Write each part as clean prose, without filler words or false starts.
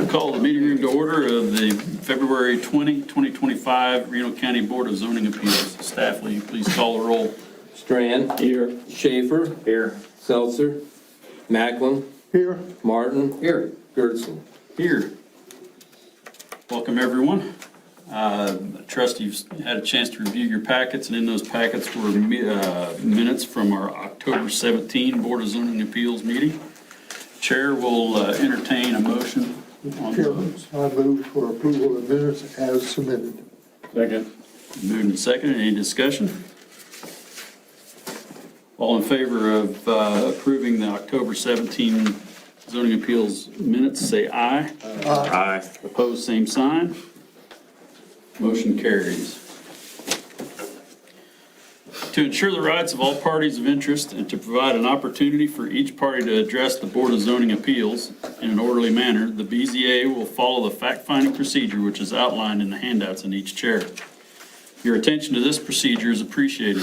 Call the meeting room to order of the February 20, 2025 Reno County Board of Zoning Appeals. Staff, will you please call the roll? Strand. Here. Schaefer. Here. Seltzer. Macklin. Here. Martin. Here. Gertson. Here. Welcome, everyone. I trust you've had a chance to review your packets, and in those packets were minutes from our October 17 Board of Zoning Appeals meeting. Chair will entertain a motion on Chairman, those. I move for approval of minutes as submitted. Second. Moved and seconded. Any discussion? All in favor of approving the October 17 zoning appeals minutes, say aye. Aye. Opposed, same sign. Motion carries. To ensure the rights of all parties of interest and to provide an opportunity for each party to address the Board of Zoning Appeals in an orderly manner, the BZA will follow the fact-finding procedure which is outlined in the handouts in each chair. Your attention to this procedure is appreciated.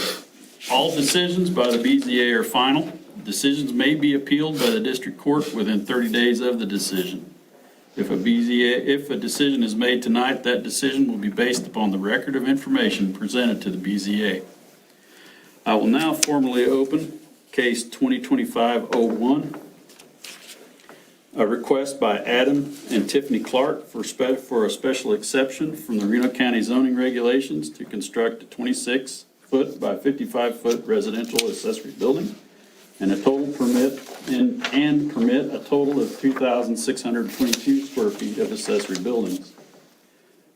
All decisions by the BZA are final. Decisions may be appealed by the district court within 30 days of the decision. If a decision is made tonight, that decision will be based upon the record of information presented to the BZA. I will now formally open case 2025-01, a request by Adam and Tiffany Clark for a special exception from the Reno County zoning regulations to construct a 26-foot by 55-foot residential accessory building and permit a total of 2,622 square feet of accessory buildings.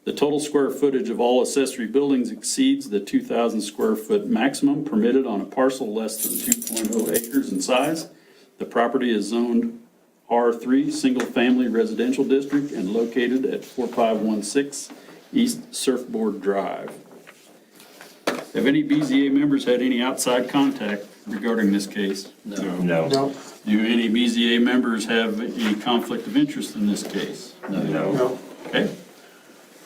The total square footage of all accessory buildings exceeds the 2,000 square foot maximum permitted on a parcel less than 2.0 acres in size. The property is zoned R3 Single Family Residential District and located at 4516 East Surfboard Drive. Have any BZA members had any outside contact regarding this case? No. No. Do any BZA members have any conflict of interest in this case? No. Okay.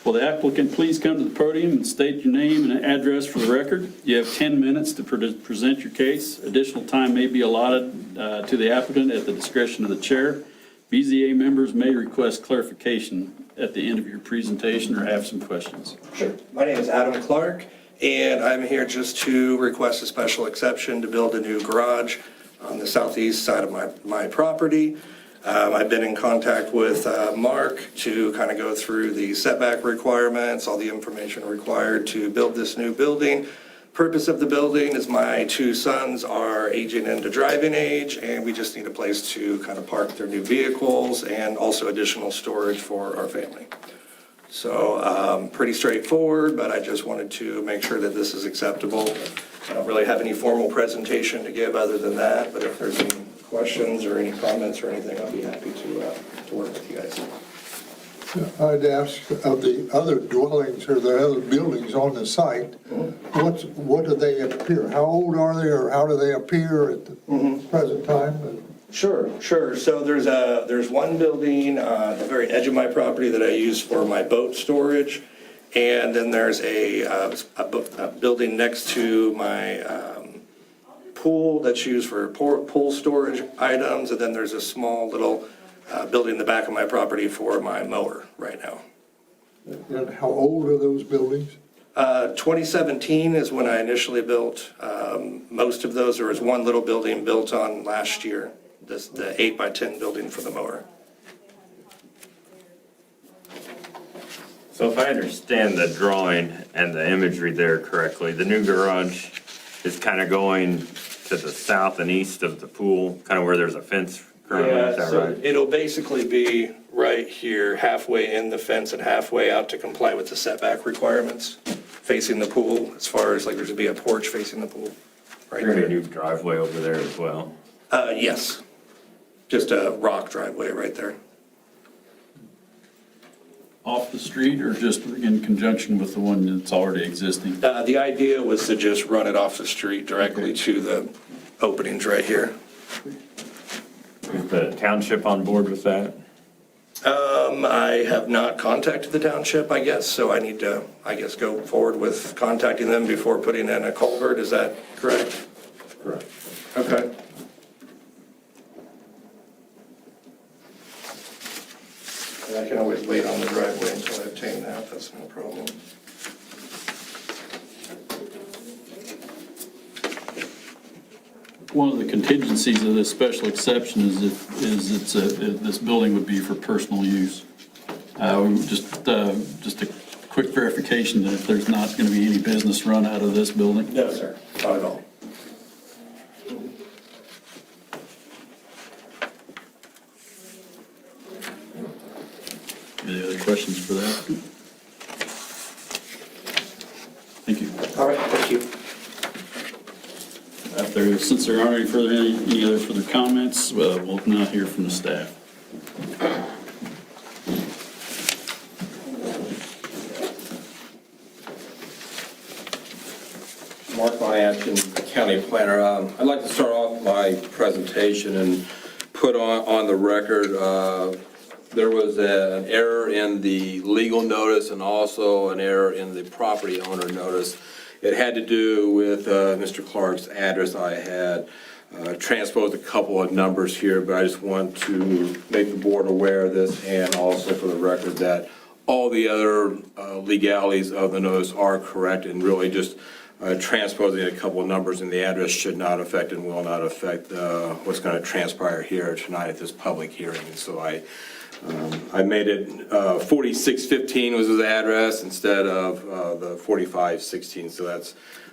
Will the applicant please come to the podium and state your name and address for the record? You have 10 minutes to present your case. Additional time may be allotted to the applicant at the discretion of the chair. BZA members may request clarification at the end of your presentation or have some questions. Sure. My name is Adam Clark, and I'm here just to request a special exception to build a new garage on the southeast side of my property. I've been in contact with Mark to kind of go through the setback requirements, all the information required to build this new building. Purpose of the building is my two sons are aging into driving age, and we just need a place to kind of park their new vehicles and also additional storage for our family. So pretty straightforward, but I just wanted to make sure that this is acceptable. I don't really have any formal presentation to give other than that, but if there's any questions or any comments or anything, I'll be happy to work with you guys. I'd ask of the other dwellings or the other buildings on the site, what do they appear? How old are they, or how do they appear at the present time? Sure. So there's one building at the very edge of my property that I use for my boat storage, and then there's a building next to my pool that's used for pool storage items, and then there's a small little building in the back of my property for my mower right now. And how old are those buildings? 2017 is when I initially built most of those. There was one little building built on last year, the 8x10 building for the mower. So if I understand the drawing and the imagery there correctly, the new garage is kind of going to the south and east of the pool, kind of where there's a fence currently, is that so right? it'll basically be right here, halfway in the fence and halfway out to comply with the setback requirements, facing the pool, as far as like there's gonna be a porch facing the pool. Right There's a there. new driveway over there as well. Yes, just a rock driveway right there. Off the street or just in conjunction with the one that's already existing? The idea was to just run it off the street directly to the openings right here. Is the township on board with that? I have not contacted the township, I guess, so I need to, go forward with contacting them before putting in a culvert. Is that correct? Correct. Okay. And I can always wait on the driveway until I obtain that, that's no problem. One of the contingencies of this special exception this building would be for personal use. Just a quick verification that there's not going to be any business run out of this building. No, sir, not at all. Any other questions for that? Thank you. All right, thank you. Since there aren't any other further comments, we'll now hear from the staff. Mark Monahan, County Planner. I'd like to start off my presentation and put on the record, there was an error in the legal notice and also an error in the property owner notice. It had to do with Mr. Clark's address. I had transposed a couple of numbers here, but I just want to make the board aware of this and also for the record that all the other legalities of the notice are correct, and really just transposing a couple of numbers in the address should not affect and will not affect what's going to transpire here tonight at this public hearing. And so I made it 4615 was his address instead of the 4516. So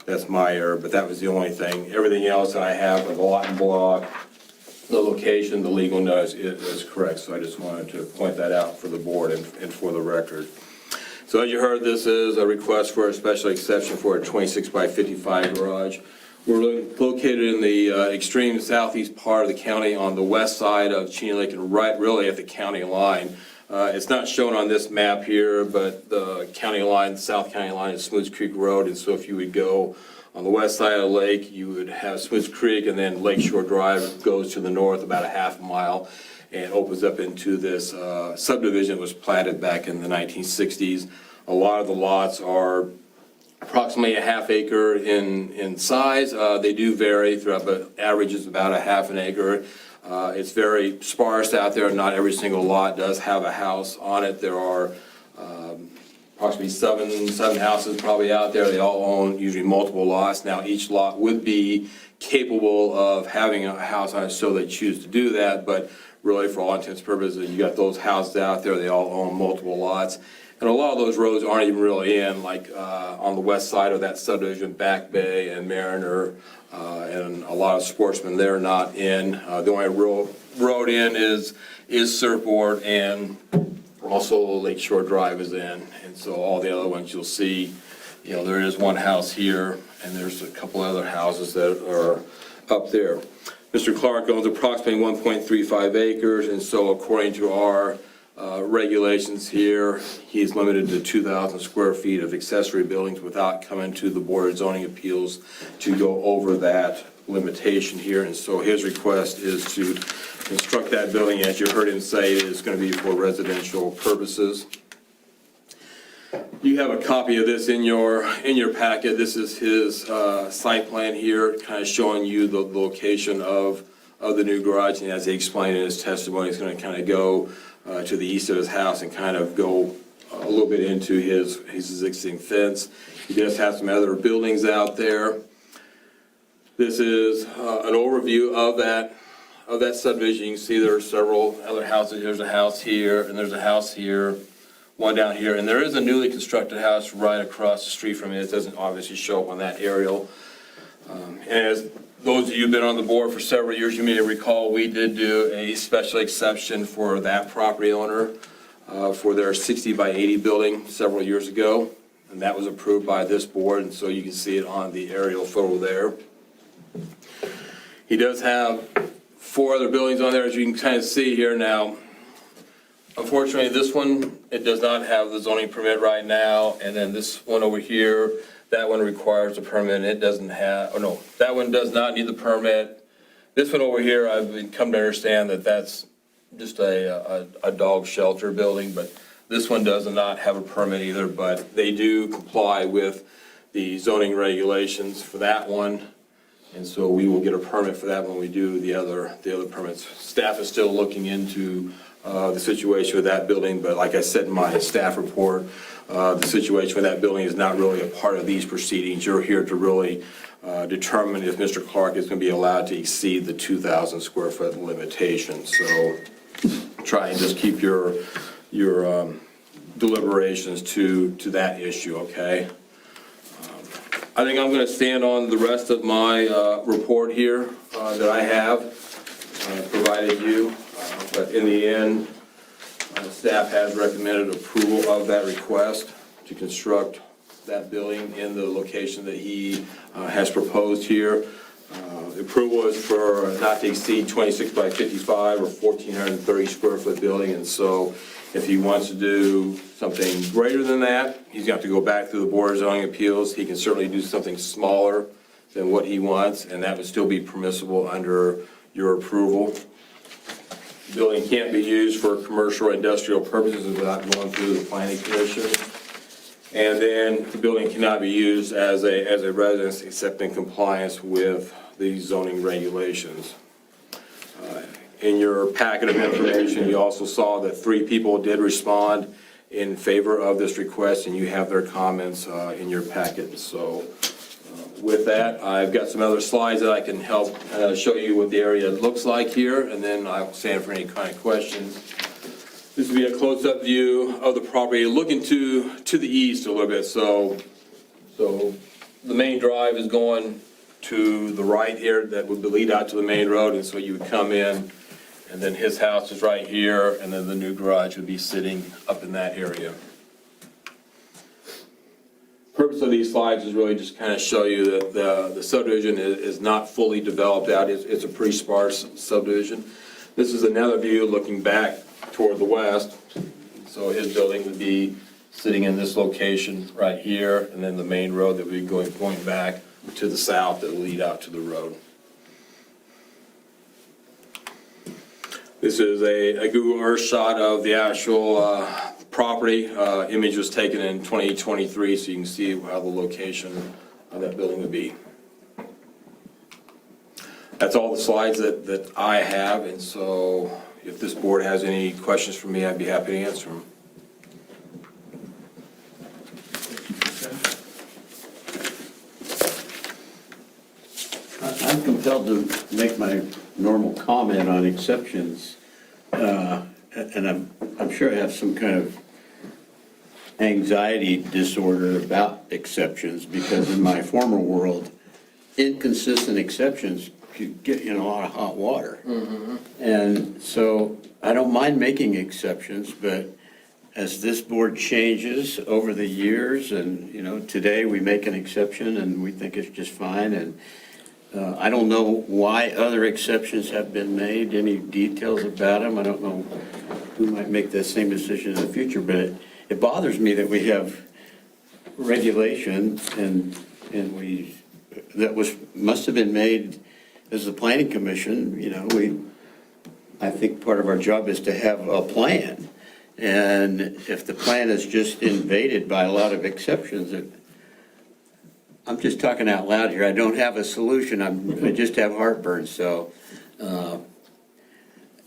that's my error, but that was the only thing. Everything else that I have, like the lot and block, the location, the legal notice is correct. So I just wanted to point that out for the board and for the record. So as you heard, this is a request for a special exception for a 26 by 55 garage. We're located in the extreme southeast part of the county on the west side of Cheney Lake and right really at the county line. It's not shown on this map here, but the county line, the south county line is Smoots Creek Road. And so if you would go on the west side of the lake, you would have Smoots Creek, and then Lakeshore Drive goes to the north about a half mile and opens up into this subdivision that was platted back in the 1960s. A lot of the lots are approximately a half acre in size. They do vary throughout, but average is about a half an acre. It's very sparse out there. Not every single lot does have a house on it. There are approximately seven houses probably out there. They all own usually multiple lots. Now each lot would be capable of having a house on it, so they choose to do that. But really, for all intents and purposes, you got those houses out there. They all own multiple lots. And a lot of those roads aren't even really in, like on the west side of that subdivision, Back Bay and Mariner, and a lot of Sportsmen, they're not in. The only road in is Surfboard, and also Lakeshore Drive is in. And so all the other ones you'll see, you know, there is one house here, and there's a couple other houses that are up there. Mr. Clark owns approximately 1.35 acres, and so according to our regulations here, he's limited to 2,000 square feet of accessory buildings without coming to the Board of Zoning Appeals to go over that limitation here. And so his request is to construct that building, as you heard him say, is going to be for residential purposes. You have a copy of this in your packet. This is his site plan here, kind of showing you the location of the new garage. And as he explained in his testimony, he's going to kind of go to the east of his house and kind of go a little bit into his existing fence. He does have some other buildings out there. This is an overview of that subdivision. You can see there are several other houses. There's a house here, and there's a house here, one down here, and there is a newly constructed house right across the street from it. It doesn't obviously show up on that aerial. And as those of you who've been on the board for several years, you may recall we did do a special exception for that property owner for their 60 by 80 building several years ago, and that was approved by this board, and so you can see it on the aerial photo there. He does have 4 other buildings on there, as you can kind of see here now. Unfortunately, this one, it does not have the zoning permit right now, and then this one over here, that one requires a permit. It doesn't have, oh no, that one does not need the permit. This one over here, I've come to understand that that's just a dog shelter building, but this one does not have a permit either, but they do comply with the zoning regulations for that one. And so we will get a permit for that when we do the other permits. Staff is still looking into the situation with that building, but like I said in my staff report, the situation with that building is not really a part of these proceedings. You're here to really determine if Mr. Clark is going to be allowed to exceed the 2,000 square foot limitation. So try and just keep your deliberations to that issue, okay? I think I'm going to stand on the rest of my report here that I have provided you, but in the end, staff has recommended approval of that request to construct that building in the location that he has proposed here. The approval is for not to exceed 26 by 55 or 1,430 square foot building, and so if he wants to do something greater than that, he's going to have to go back through the Board of Zoning Appeals. He can certainly do something smaller than what he wants, and that would still be permissible under your approval. The building can't be used for commercial or industrial purposes without going through the planning commission. And then the building cannot be used as a residence except in compliance with the zoning regulations. In your packet of information, you also saw that 3 people did respond in favor of this request, and you have their comments in your packet. So with that, I've got some other slides that I can help show you what the area looks like here, and then I'll stand for any kind of questions. This will be a close-up view of the property, looking to the east a little bit. So the main drive is going to the right here, that would lead out to the main road, and so you would come in, and then his house is right here, and then the new garage would be sitting up in that area. Purpose of these slides is really just kind of show you that the subdivision is not fully developed out. It's a pretty sparse subdivision. This is another view looking back toward the west. So his building would be sitting in this location right here, and then the main road that would be going back to the south that will lead out to the road. This is a Google Earth shot of the actual property. Image was taken in 2023, so you can see how the location of that building would be. That's all the slides that I have, and so if this board has any questions for me, I'd be happy to answer them. I'm compelled to make my normal comment on exceptions, and I'm sure I have some kind of anxiety disorder about exceptions, because in my former world, inconsistent exceptions could get you in a lot of hot water. And so I don't mind making exceptions, but as this board changes over the years, and today we make an exception and we think it's just fine, and I don't know why other exceptions have been made, any details about them. I don't know who might make the same decision in the future, but it bothers me that we have regulation and must have been made as the planning commission. I think part of our job is to have a plan. And if the plan is just invaded by a lot of exceptions, I'm just talking out loud here. I don't have a solution. I just have heartburn. So,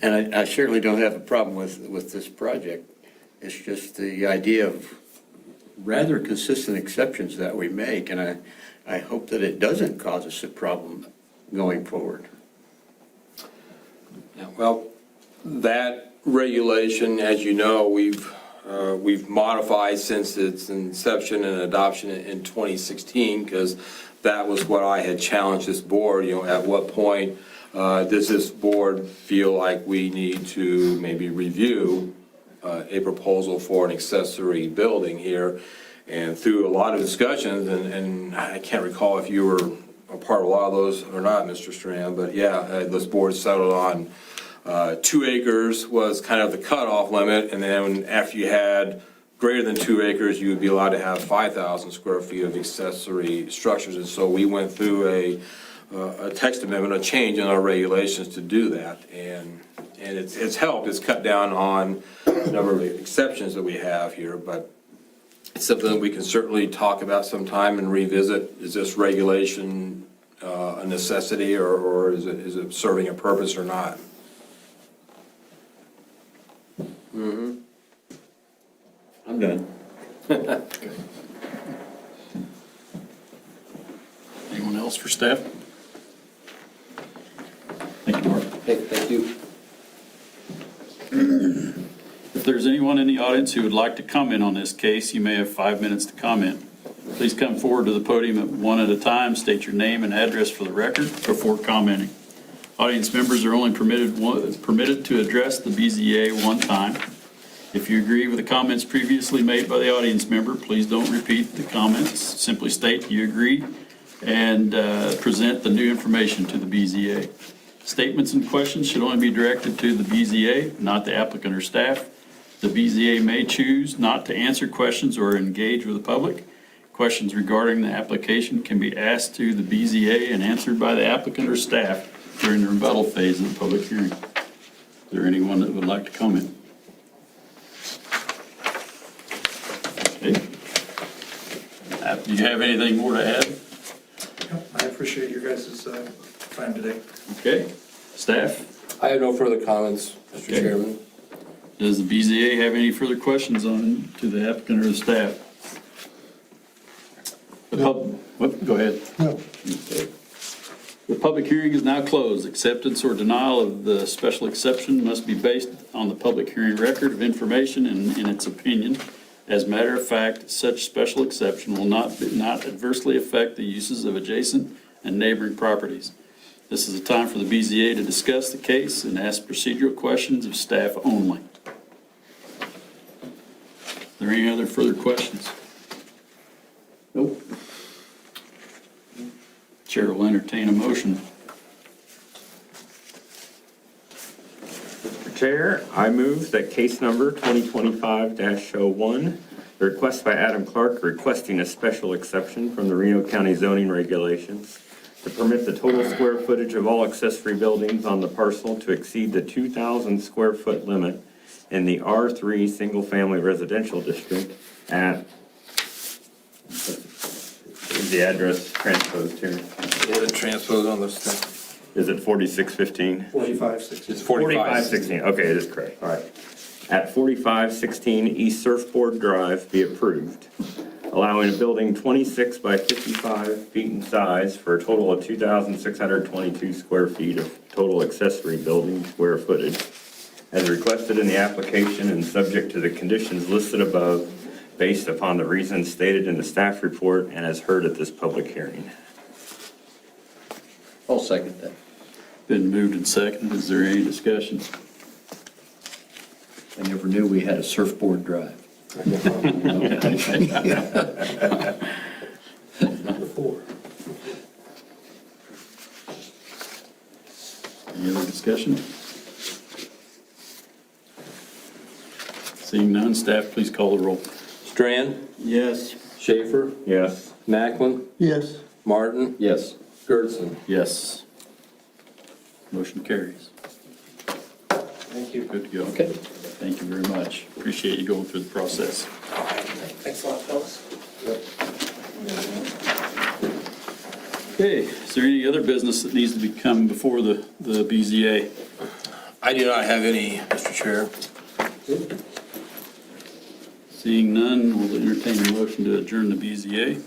and I certainly don't have a problem with this project. It's just the idea of rather consistent exceptions that we make, and I hope that it doesn't cause us a problem going forward. Yeah, well, that regulation, as you know, we've modified since its inception and adoption in 2016, because that was what I had challenged this board. At what point does this board feel like we need to maybe review a proposal for an accessory building here? And through a lot of discussions, and I can't recall if you were a part of a lot of those or not, Mr. Strand, but yeah, this board settled on 2 acres was kind of the cutoff limit, and then after you had greater than 2 acres, you would be allowed to have 5,000 square feet of accessory structures. And so we went through a text amendment, a change in our regulations to do that, and it's helped. It's cut down on the number of exceptions that we have here, but it's something that we can certainly talk about sometime and revisit. Is this regulation a necessity, or is it serving a purpose or not? I'm done. Anyone else for staff? Thank you, Mark. Thank you. If there's anyone in the audience who would like to comment on this case, you may have 5 minutes to comment. Please come forward to the podium one at a time, state your name and address for the record before commenting. Audience members are only permitted to address the BZA one time. If you agree with the comments previously made by the audience member, please don't repeat the comments. Simply state you agree and present the new information to the BZA. Statements and questions should only be directed to the BZA, not the applicant or staff. The BZA may choose not to answer questions or engage with the public. Questions regarding the application can be asked to the BZA and answered by the applicant or staff during the rebuttal phase of the public hearing. Is there anyone that would like to comment? Okay. Do you have anything more to add? I appreciate your guys' time today. Okay. Staff? I have no further comments, Mr. Okay. Chairman. Does the BZA have any further questions to the applicant or the staff? Go ahead. No. Okay. The public hearing is now closed. Acceptance or denial of the special exception must be based on the public hearing record of information and in its opinion. As a matter of fact, such special exception will not adversely affect the uses of adjacent and neighboring properties. This is a time for the BZA to discuss the case and ask procedural questions of staff only. Are there any other further questions? Nope. Chair will entertain a motion. Mr. Chair, I move that case number 2025-01, the request by Adam Clark requesting a special exception from the Reno County zoning regulations to permit the total square footage of all accessory buildings on the parcel to exceed the 2,000 square foot limit in the R3 Single Family Residential District at, is the address transposed here? Yeah, the transpose on this thing. Is it 4615? 4560. It's 45. 4516, okay, it is correct, all right. At 4516 East Surfboard Drive be approved, allowing a building 26 by 55 feet in size for a total of 2,622 square feet of total accessory building square footage, as requested in the application and subject to the conditions listed above, based upon the reasons stated in the staff report and as heard at this public hearing. I'll second that. Been moved and seconded. Is there any discussion? I never knew we had a surfboard drive. Any other discussion? Seeing none, staff, please call the roll. Strand, Yes. Schaefer, Yes. Macklin, Yes. Martin, Yes. Gertson. Yes. Motion carries. Thank you. Good to go. Okay. Thank you very much. Appreciate you going through the process. Thanks a lot, fellas. Okay, is there any other business that needs to come before the BZA? I do not have any, Mr. Chair. Seeing none, we'll entertain a motion to adjourn the BZA.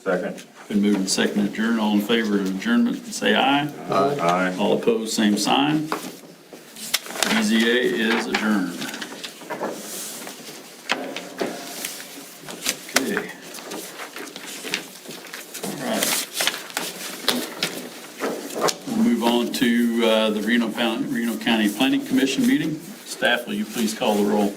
Second. Been moved and seconded to adjourn. All in favor of adjournment, say aye. Aye. All opposed, same sign. BZA is adjourned. Okay. All right. We'll move on to the Reno County Planning Commission meeting. Staff, will you please call the roll?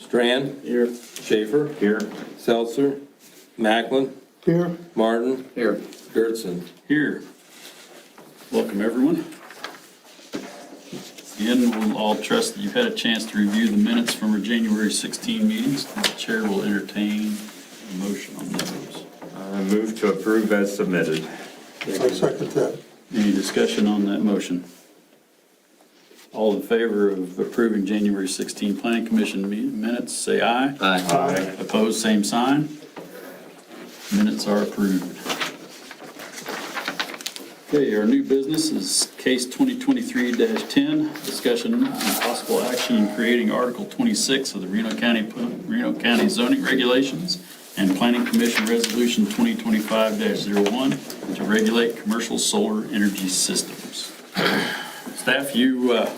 Strand, Here. Schaefer, Here. Seltzer, Macklin, Here. Martin, Here. Gertson. Here. Welcome, everyone. Again, we'll all trust that you've had a chance to review the minutes from our January 16 meetings. The chair will entertain a motion on those. I move to approve as submitted. I second that. Any discussion on that motion? All in favor of approving January 16 Planning Commission minutes, say aye. Aye. Opposed, same sign. Minutes are approved. Okay, our new business is case 2023-10, discussion and possible action in creating Article 26 of the Reno County zoning regulations and Planning Commission Resolution 2025-01 to regulate commercial solar energy systems. Staff, you had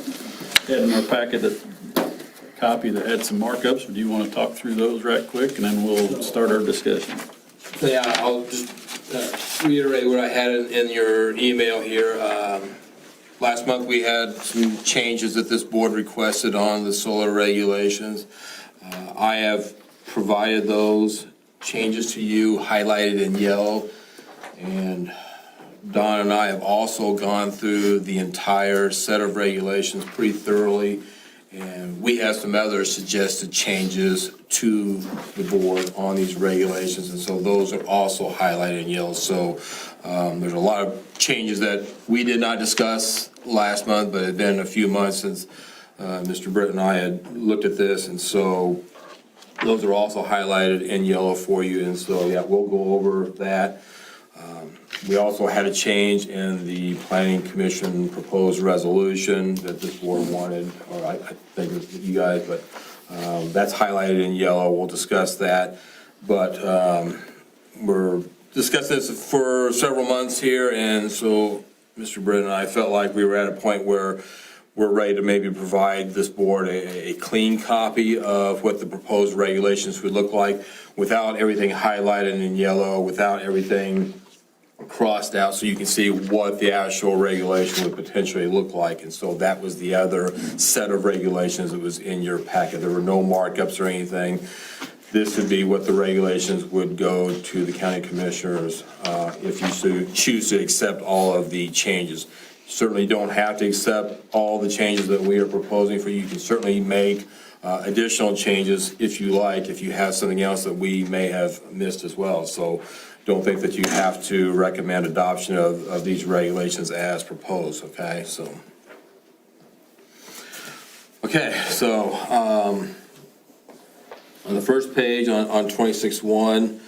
in our packet a copy that had some markups. Do you want to talk through those right quick, and then we'll start our discussion? Yeah, I'll just reiterate what I had in your email here. Last month, we had some changes that this board requested on the solar regulations. I have provided those changes to you, highlighted in yellow, and Don and I have also gone through the entire set of regulations pretty thoroughly, and we have some other suggested changes to the board on these regulations, and so those are also highlighted in yellow. So there's a lot of changes that we did not discuss last month, but it had been a few months since Mr. Britt and I had looked at this, and so those are also highlighted in yellow for you, and so, yeah, we'll go over that. We also had a change in the Planning Commission proposed resolution that this board wanted, or I think it was you guys, but that's highlighted in yellow. We'll discuss that. But we're discussing this for several months here, and so Mr. Britt and I felt like we were at a point where we're ready to maybe provide this board a clean copy of what the proposed regulations would look like without everything highlighted in yellow, without everything crossed out, so you can see what the actual regulation would potentially look like. And so that was the other set of regulations that was in your packet. There were no markups or anything. This would be what the regulations would go to the county commissioners if you choose to accept all of the changes. You certainly don't have to accept all the changes that we are proposing for you. You can certainly make additional changes if you like, if you have something else that we may have missed as well. So don't think that you have to recommend adoption of these regulations as proposed, okay? So on the first page on 26.1,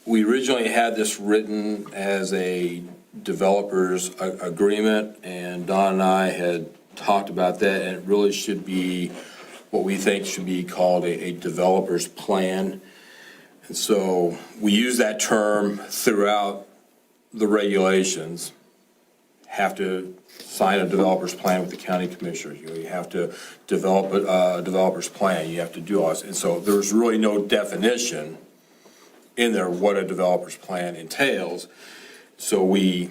we originally had this written as a developer's agreement, and Don and I had talked about that, and it really should be what we think should be called a developer's plan. And so we use that term throughout the regulations. Have to sign a developer's plan with the county commissioners. You have to develop a developer's plan. You have to do all this. And so there's really no definition in there what a developer's plan entails. So we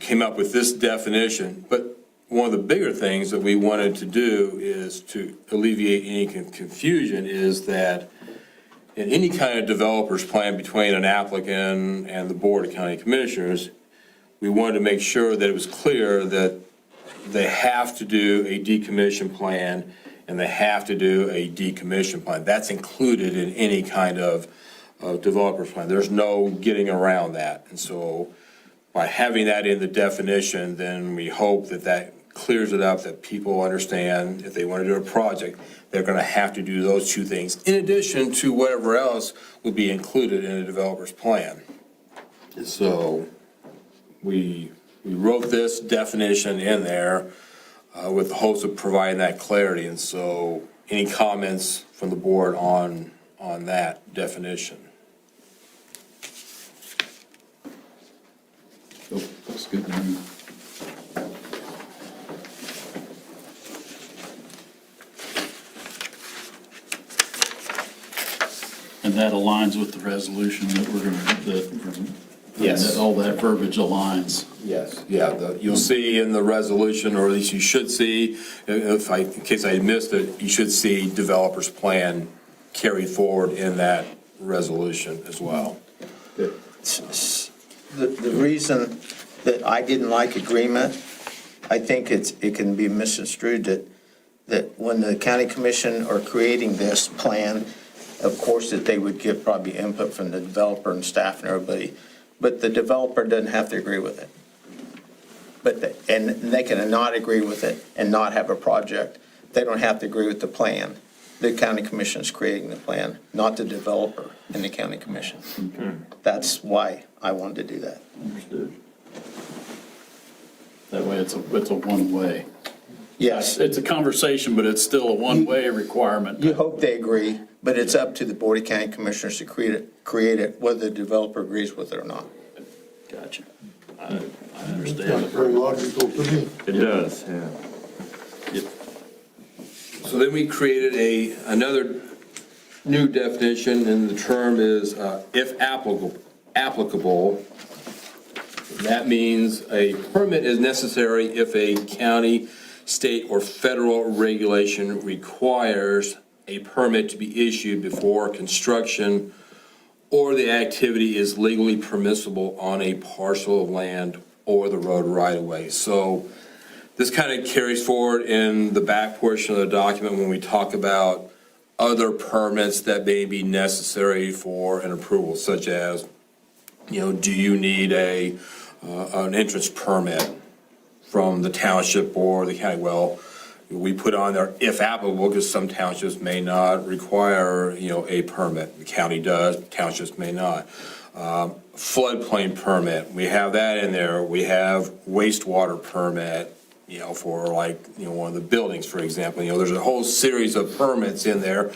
came up with this definition, but one of the bigger things that we wanted to do is to alleviate any confusion is that in any kind of developer's plan between an applicant and the Board of County Commissioners, we wanted to make sure that it was clear that they have to do a decommission plan and they have to do a decommission plan. That's included in any kind of developer's plan. There's no getting around that. And so by having that in the definition, then we hope that that clears it up, that people understand if they want to do a project, they're going to have to do those two things in addition to whatever else would be included in a developer's plan. And so we wrote this definition in there with the hopes of providing that clarity. And so any comments from the board on that definition? Oh, looks good to me. And that aligns with the resolution that we're going to, Yes. all that verbiage aligns. Yes. Yeah, you'll see in the resolution, or at least you should see, in case I missed it, you should see developer's plan carried forward in that resolution as well. The reason that I didn't like agreement, I think it can be misconstrued that when the county commission are creating this plan, of course, that they would get probably input from the developer and staff and everybody, but the developer doesn't have to agree with it. And they can not agree with it and not have a project. They don't have to agree with the plan. The county commission is creating the plan, not the developer and the county commission. That's why I wanted to do that. Understood. That way it's a one-way. Yes, It's a conversation, but it's still a one-way requirement. you hope they agree, but it's up to the Board of County Commissioners to create it, whether the developer agrees with it or not. Gotcha. I Sounds understand. very logical to me. It does, yeah. So then we created another new definition, and the term is, if applicable. That means a permit is necessary if a county, state, or federal regulation requires a permit to be issued before construction or the activity is legally permissible on a parcel of land or the road right-of-way. So this kind of carries forward in the back portion of the document when we talk about other permits that may be necessary for an approval, such as, do you need an entrance permit from the township or the county? Well, we put on there if applicable, because some townships may not require, a permit. The county does, townships may not. Floodplain permit, we have that in there. We have wastewater permit, for one of the buildings, for example. There's a whole series of permits in there.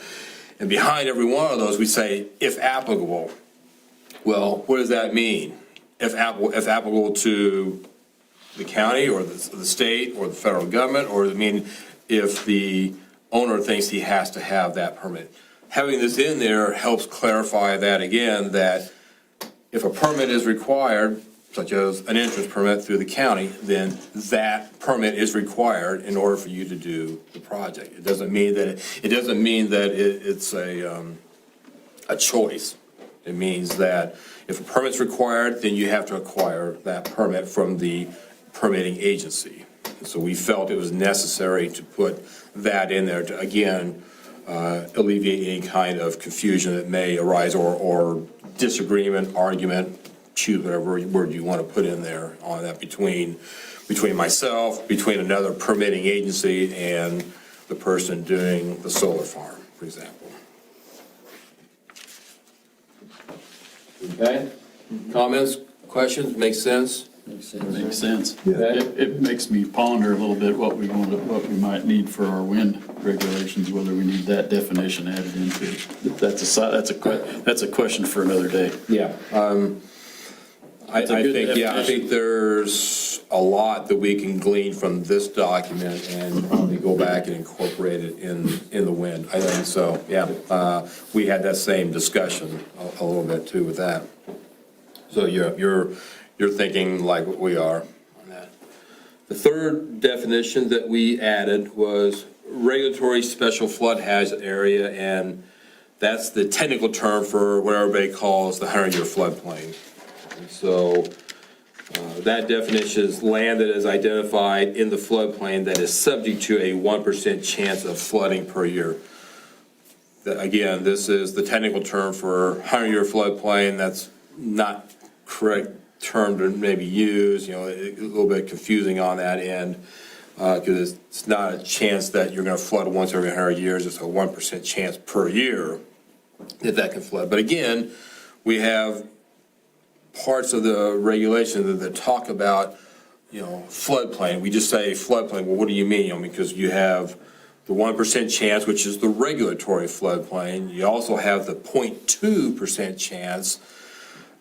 And behind every one of those, we say, if applicable. Well, what does that mean? If applicable to the county or the state or the federal government, or does it mean if the owner thinks he has to have that permit? Having this in there helps clarify that again, that if a permit is required, such as an entrance permit through the county, then that permit is required in order for you to do the project. It doesn't mean that it's a choice. It means that if a permit's required, then you have to acquire that permit from the permitting agency. So we felt it was necessary to put that in there to, again, alleviate any kind of confusion that may arise or disagreement, argument, choose whatever word you want to put in there on that between myself, between another permitting agency and the person doing the solar farm, for example. Okay? Comments, questions, make sense? Makes sense. Okay. It makes me ponder a little bit what we might need for our wind regulations, whether we need that definition added into it. That's a question for another day. Yeah. I good think definition. there's a lot that we can glean from this document and probably go back and incorporate it in the wind. I think so, yeah. We had that same discussion a little bit too with that. So you're thinking like what we are on that. The third definition that we added was regulatory special flood hazard area, and that's the technical term for what everybody calls the 100-year floodplain. And so that definition is land that is identified in the floodplain that is subject to a 1% chance of flooding per year. Again, this is the technical term for 100-year floodplain. That's not correct term to maybe use, a little bit confusing on that end, because it's not a chance that you're going to flood once every 100 years. It's a 1% chance per year that can flood. But again, we have parts of the regulation that talk about, floodplain. We just say floodplain. Well, what do you mean? Because you have the 1% chance, which is the regulatory floodplain. You also have the 0.2% chance,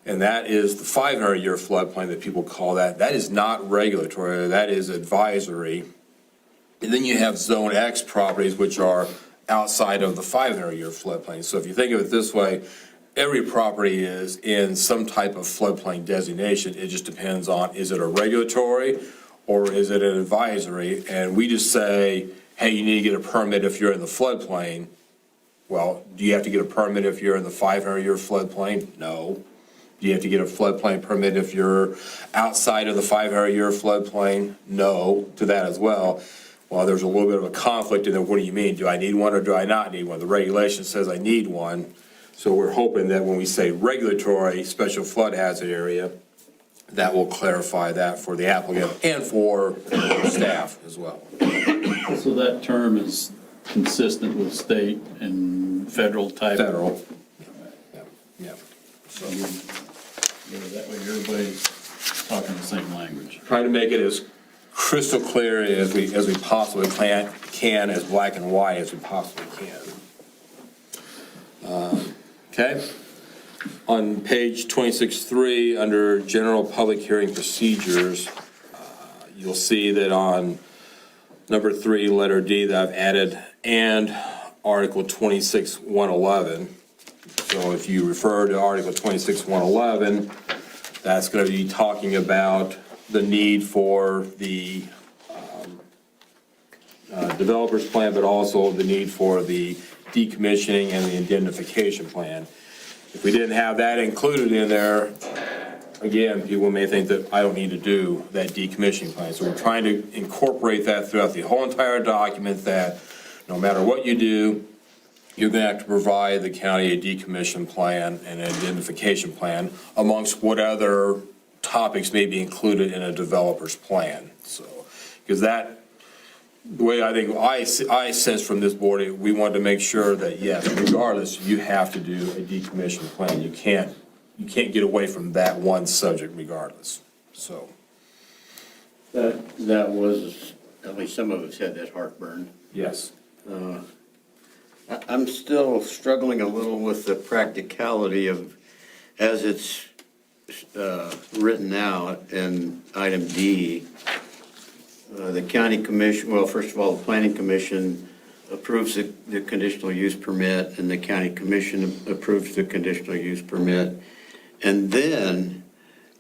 and that is the 500-year floodplain that people call that. That is not regulatory. That is advisory. And then you have Zone X properties, which are outside of the 500-year floodplain. So if you think of it this way, every property is in some type of floodplain designation. It just depends on, is it a regulatory or is it an advisory? And we just say, hey, you need to get a permit if you're in the floodplain. Well, do you have to get a permit if you're in the 500-year floodplain? No. Do you have to get a floodplain permit if you're outside of the 500-year floodplain? No, to that as well. Well, there's a little bit of a conflict in there. What do you mean? Do I need one or do I not need one? The regulation says I need one. So we're hoping that when we say regulatory special flood hazard area, that will clarify that for the applicant and for staff as well. So that term is consistent with state and federal type? Federal. Yeah. So that way everybody's talking the same language. Trying to make it as crystal clear as we possibly can, as black and white as we possibly can. Okay? On page 26.3, under general public hearing procedures, you'll see that on number 3, letter D, that I've added and Article 26.111. So if you refer to Article 26.111, that's going to be talking about the need for the developer's plan, but also the need for the decommissioning and the indemnification plan. If we didn't have that included in there, again, people may think that I don't need to do that decommissioning plan. So we're trying to incorporate that throughout the whole entire document, that no matter what you do, you're going to have to provide the county a decommission plan and an indemnification plan, amongst what other topics may be included in a developer's plan. So, because that, the way I think I sense from this board, we wanted to make sure that, yes, regardless, you have to do a decommission plan. You can't get away from that one subject regardless. So That was, at least some of us had that heartburn. yes. I'm still struggling a little with the practicality of, as it's written out in item D, the county commission, well, first of all, the planning commission approves the conditional use permit, and the county commission approves the conditional use permit. And then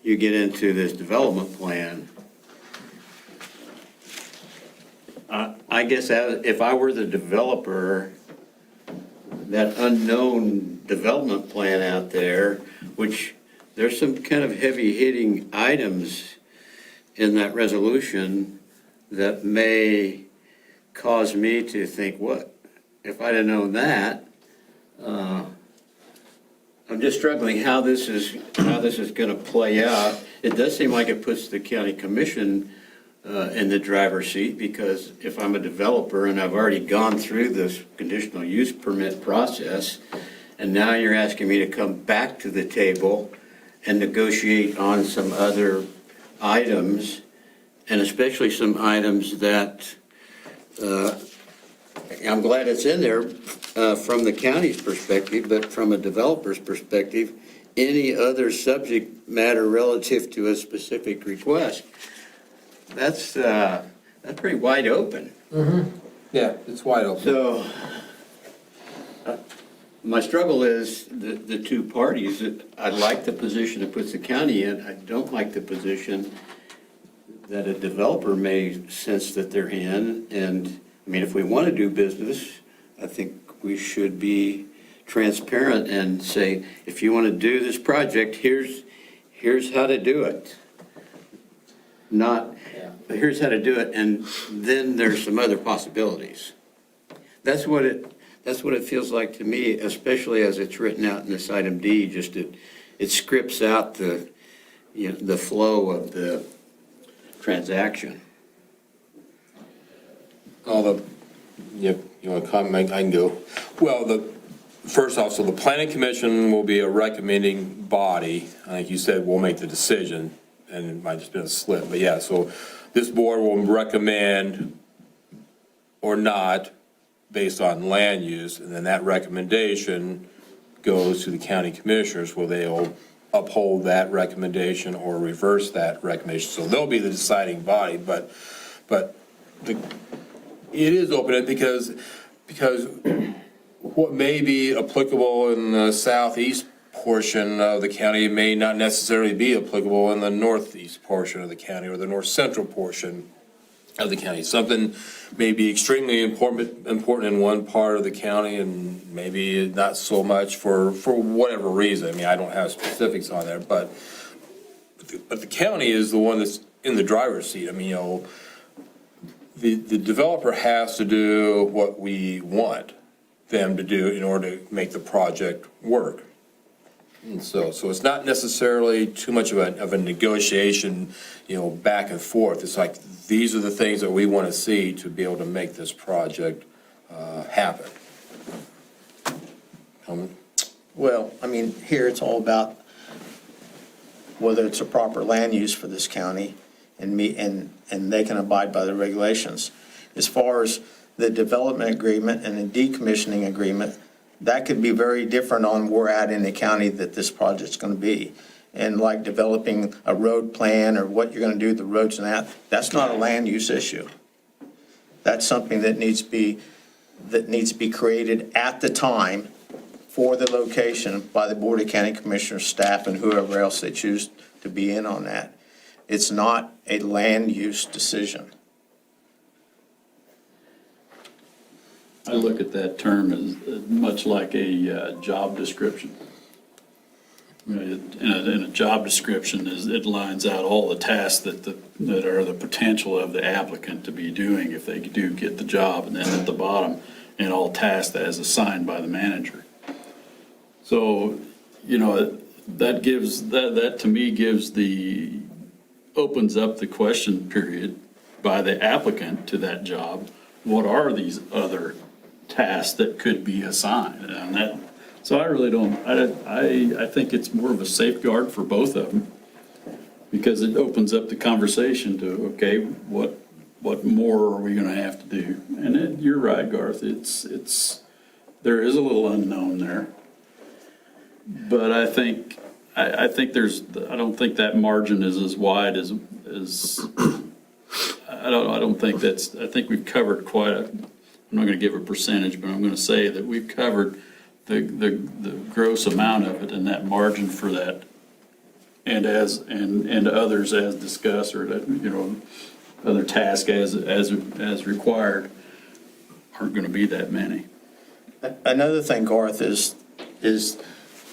you get into this development plan. I guess if I were the developer, that unknown development plan out there, which there's some kind of heavy-hitting items in that resolution that may cause me to think, what, if I'd have known that? I'm just struggling how this is going to play out. It does seem like it puts the county commission in the driver's seat, because if I'm a developer and I've already gone through this conditional use permit process, and now you're asking me to come back to the table and negotiate on some other items, and especially some items that I'm glad it's in there from the county's perspective, but from a developer's perspective, any other subject matter relative to a specific request, that's pretty wide open. Yeah, it's wide open. So my struggle is the two parties. I like the position it puts the county in. I don't like the position that a developer may sense that they're in. And I mean, if we want to do business, I think we should be transparent and say, if you want to do this project, here's how to do it. Not, here's how to do it, and then there's some other possibilities. That's what it feels like to me, especially as it's written out in this item D. Just it scripts out the flow of the transaction. You want to comment? I can go. Well, first off, so the planning commission will be a recommending body. I think you said we'll make the decision, and it might just been a slip, but yeah, so this board will recommend or not based on land use, and then that recommendation goes to the county commissioners, where they'll uphold that recommendation or reverse that recommendation. So they'll be the deciding body, but it is open because what may be applicable in the southeast portion of the county may not necessarily be applicable in the northeast portion of the county or the north central portion of the county. Something may be extremely important in one part of the county, and maybe not so much for whatever reason. I mean, I don't have specifics on there, but the county is the one that's in the driver's seat. I mean, the developer has to do what we want them to do in order to make the project work. And so it's not necessarily too much of a negotiation, back and forth. It's like, these are the things that we want to see to be able to make this project happen. Well, I mean, here it's all about whether it's a proper land use for this county. and they can abide by the regulations. As far as the development agreement and the decommissioning agreement, that could be very different on where at in the county that this project's going to be. And like developing a road plan or what you're going to do, the roads and that's not a land use issue. That's something that needs to be created at the time for the location by the Board of County Commissioners, staff, and whoever else they choose to be in on that. It's not a land use decision. I look at that term as much like a job description. You know, in a job description, it lines out all the tasks that are the potential of the applicant to be doing if they do get the job, and then at the bottom, and all tasks as assigned by the manager. So, you know, that to me opens up the question period by the applicant to that job. What are these other tasks that could be assigned? And that, so I really don't, I think it's more of a safeguard for both of them, because it opens up the conversation to, okay, what more are we gonna have to do? And you're right, Garth, there is a little unknown there. But I think I don't think that margin is as wide as I don't think I think we've covered I'm not gonna give a percentage, but I'm gonna say that we've covered the gross amount of it, and that margin for that, and others as discussed, or that, you know, other tasks as required, aren't gonna be that many. Another thing, Garth, is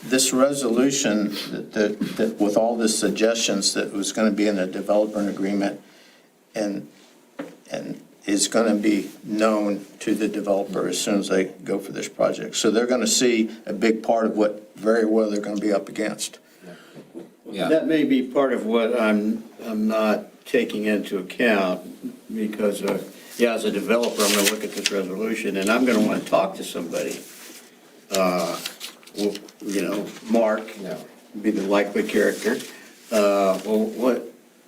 this resolution that with all the suggestions that was going to be in the developer agreement and is going to be known to the developer as soon as they go for this project. So they're going to see a big part of what very well they're going to be up against. Yeah. That may be part of what I'm not taking into account, because, as a developer, I'm gonna look at this resolution, and I'm gonna wanna talk to somebody. Well, you know, Mark, be the likely character.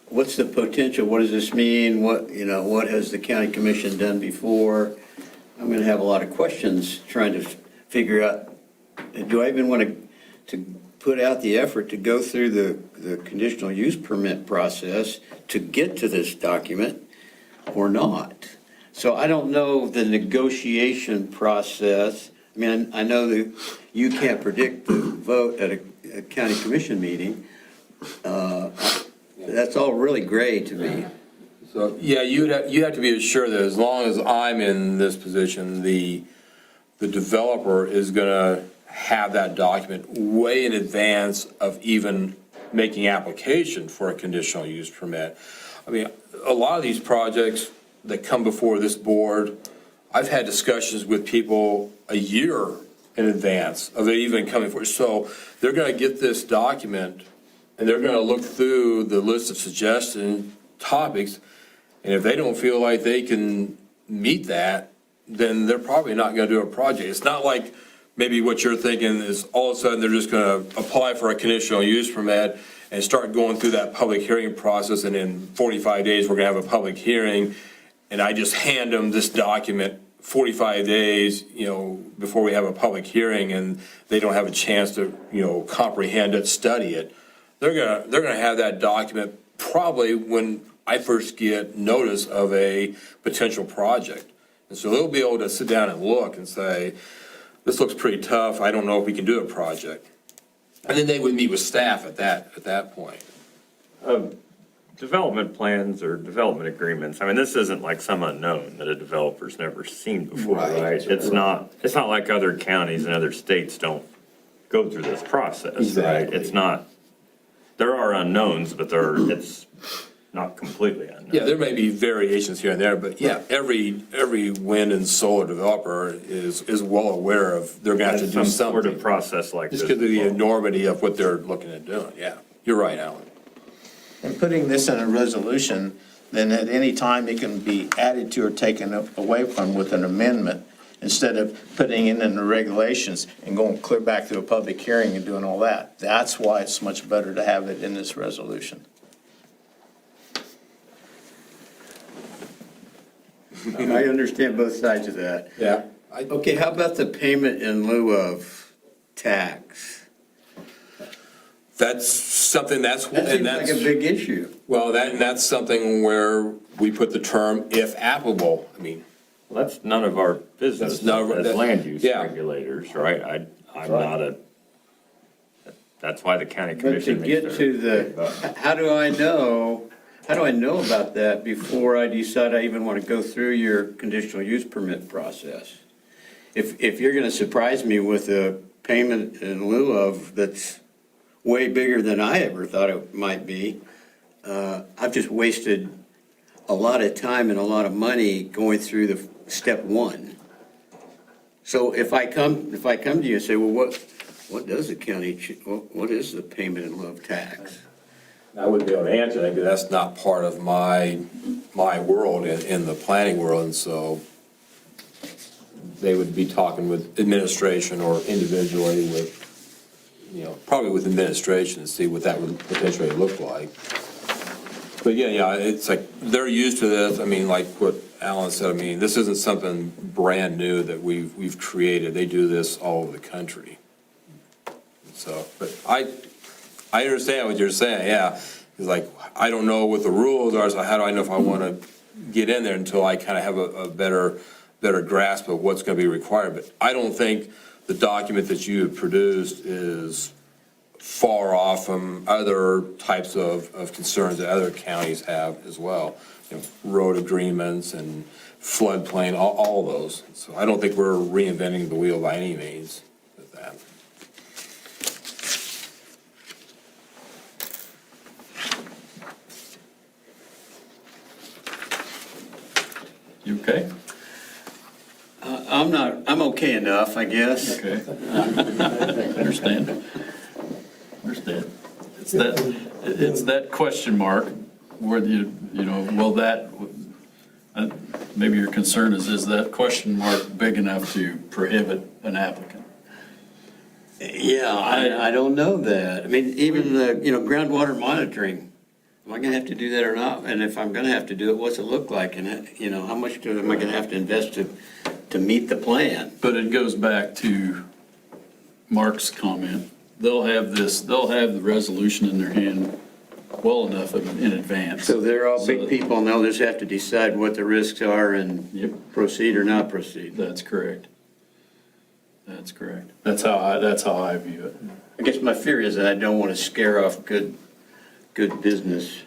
What's the potential? What does this mean? What has the county commission done before? I'm gonna have a lot of questions trying to figure out, do I even want to put out the effort to go through the conditional use permit process to get to this document or not? So I don't know the negotiation process. I mean, I know that you can't predict the vote at a county commission meeting. That's all really gray to me. So, yeah, you have to be assured that as long as I'm in this position, the developer is gonna have that document way in advance of even making application for a conditional use permit. I mean, a lot of these projects that come before this board, I've had discussions with people a year in advance of it even coming forward. So they're gonna get this document and they're gonna look through the list of suggestion topics, and if they don't feel like they can meet that, then they're probably not gonna do a project. It's not like maybe what you're thinking is all of a sudden they're just gonna apply for a conditional use permit and start going through that public hearing process, and in 45 days, we're gonna have a public hearing, and I just hand them this document 45 days, before we have a public hearing, and they don't have a chance to, comprehend it, study it. They're gonna have that document probably when I first get notice of a potential project. And so they'll be able to sit down and look and say, this looks pretty tough, I don't know if we can do a project. And then they would meet with staff at that point. Development plans or development agreements, I mean, this isn't like some unknown that a developer's never seen before, right? It's not like other counties and other states don't go through this process, right? Exactly. It's not, there are unknowns, but it's not completely unknown. Yeah, there may be variations here and there, but yeah, every wind and solar developer is well aware of, they're gonna have to do Some sort of something. process like this. Just because of the as well. enormity of what they're looking at doing, yeah. You're right, Alan. And putting this in a resolution, then at any time it can be added to or taken away from with an amendment, instead of putting it in the regulations and going clear back to a public hearing and doing all that. That's why it's much better to have it in this resolution. I understand both sides of that. Yeah. Okay, how about the payment in lieu of tax? That's something That seems like a big issue. well, that's something where we put the term if applicable. I mean, Well, that's none of our business That's none of- as that- land use yeah. regulators, right? I'm not a, that's why the county But to commission makes get their. to the, how do I know about that before I decide I even want to go through your conditional use permit process? If you're gonna surprise me with a payment in lieu of that's way bigger than I ever thought it might be, I've just wasted a lot of time and a lot of money going through the step one. So if I come to you and say, well, what does the county, what is the payment in lieu of tax? I wouldn't be able to answer that because that's not part of my world in the planning world, and so they would be talking with administration or individually with, probably with administration to see what that would potentially look like. But yeah, it's like, they're used to this. I mean, like what Alan said, I mean, this isn't something brand new that we've created. They do this all over the country. So, but I understand what you're saying, yeah. It's like, I don't know what the rules are, so how do I know if I want to get in there until I kind of have a better grasp of what's going to be required? But I don't think the document that you have produced is far off from other types of concerns that other counties have as well. Road agreements and floodplain, all those. So I don't think we're reinventing the wheel by any means with that. You okay? I'm okay enough, I guess. Okay. Understand. Understand. It's that question mark, whether will that, maybe your concern is that question mark big enough to prohibit an applicant? Yeah, I don't know that. I mean, even the, groundwater monitoring, am I gonna have to do that or not? And if I'm gonna have to do it, what's it look like? And, how much am I gonna have to invest to meet the plan? But it goes back to Mark's comment. They'll have the resolution in their hand well enough in advance. So they're all So big that- people and they'll just have to decide what the risks are and Yep. proceed or not proceed. That's correct. That's correct. That's how I view it. I guess my fear is that I don't want to scare off good business.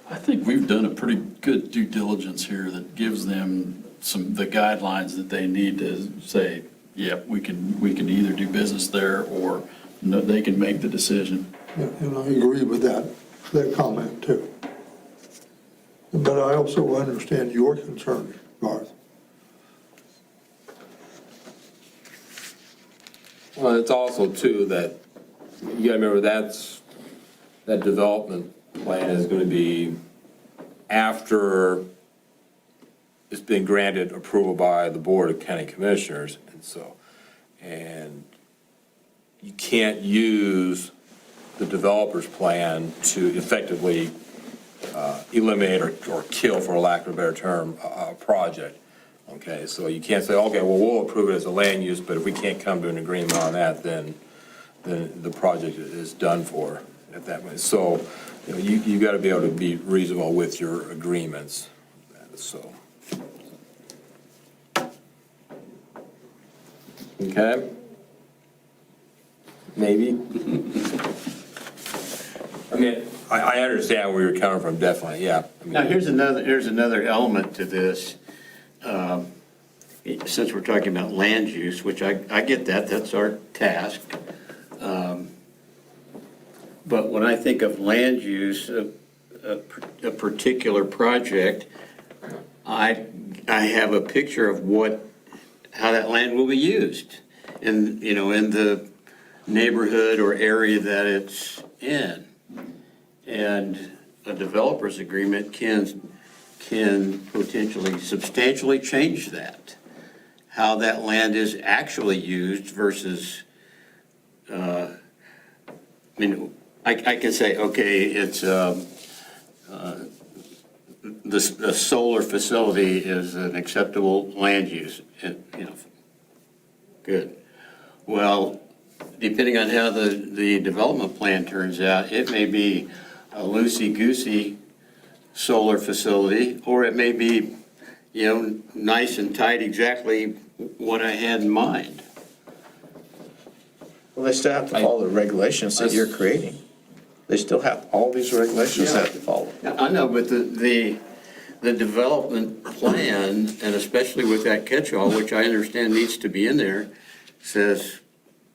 I think we've done a pretty good due diligence here that gives them the guidelines that they need to say, yep, we can either do business there or no, they can make the decision. Yeah, and I agree with that comment too. But I also understand your concern, Garth. Well, it's also too that, you gotta remember that development plan is gonna be after it's been granted approval by the Board of County Commissioners, and you can't use the developer's plan to effectively eliminate or kill, for lack of a better term, a project. Okay, so you can't say, okay, well, we'll approve it as a land use, but if we can't come to an agreement on that, then the project is done for at that point. So, you gotta be able to be reasonable with your agreements, so. Okay? Maybe? I mean, I understand where you're coming from, definitely, yeah. I mean, Now, here's another element to this. Since we're talking about land use, which I get that's our task. But when I think of land use, a particular project, I have a picture of how that land will be used in the neighborhood or area that it's in. And a developer's agreement can potentially substantially change that, how that land is actually used versus, I can say, okay, it's a solar facility is an acceptable land use, good. Well, depending on how the development plan turns out, it may be a loosey-goosey solar facility, or it may be, nice and tight, exactly what I had in mind. Well, they still have to follow the regulations that you're creating. They still have, all these regulations have to follow. I know, but the development plan, and especially with that catch-all, which I understand needs to be in there, says,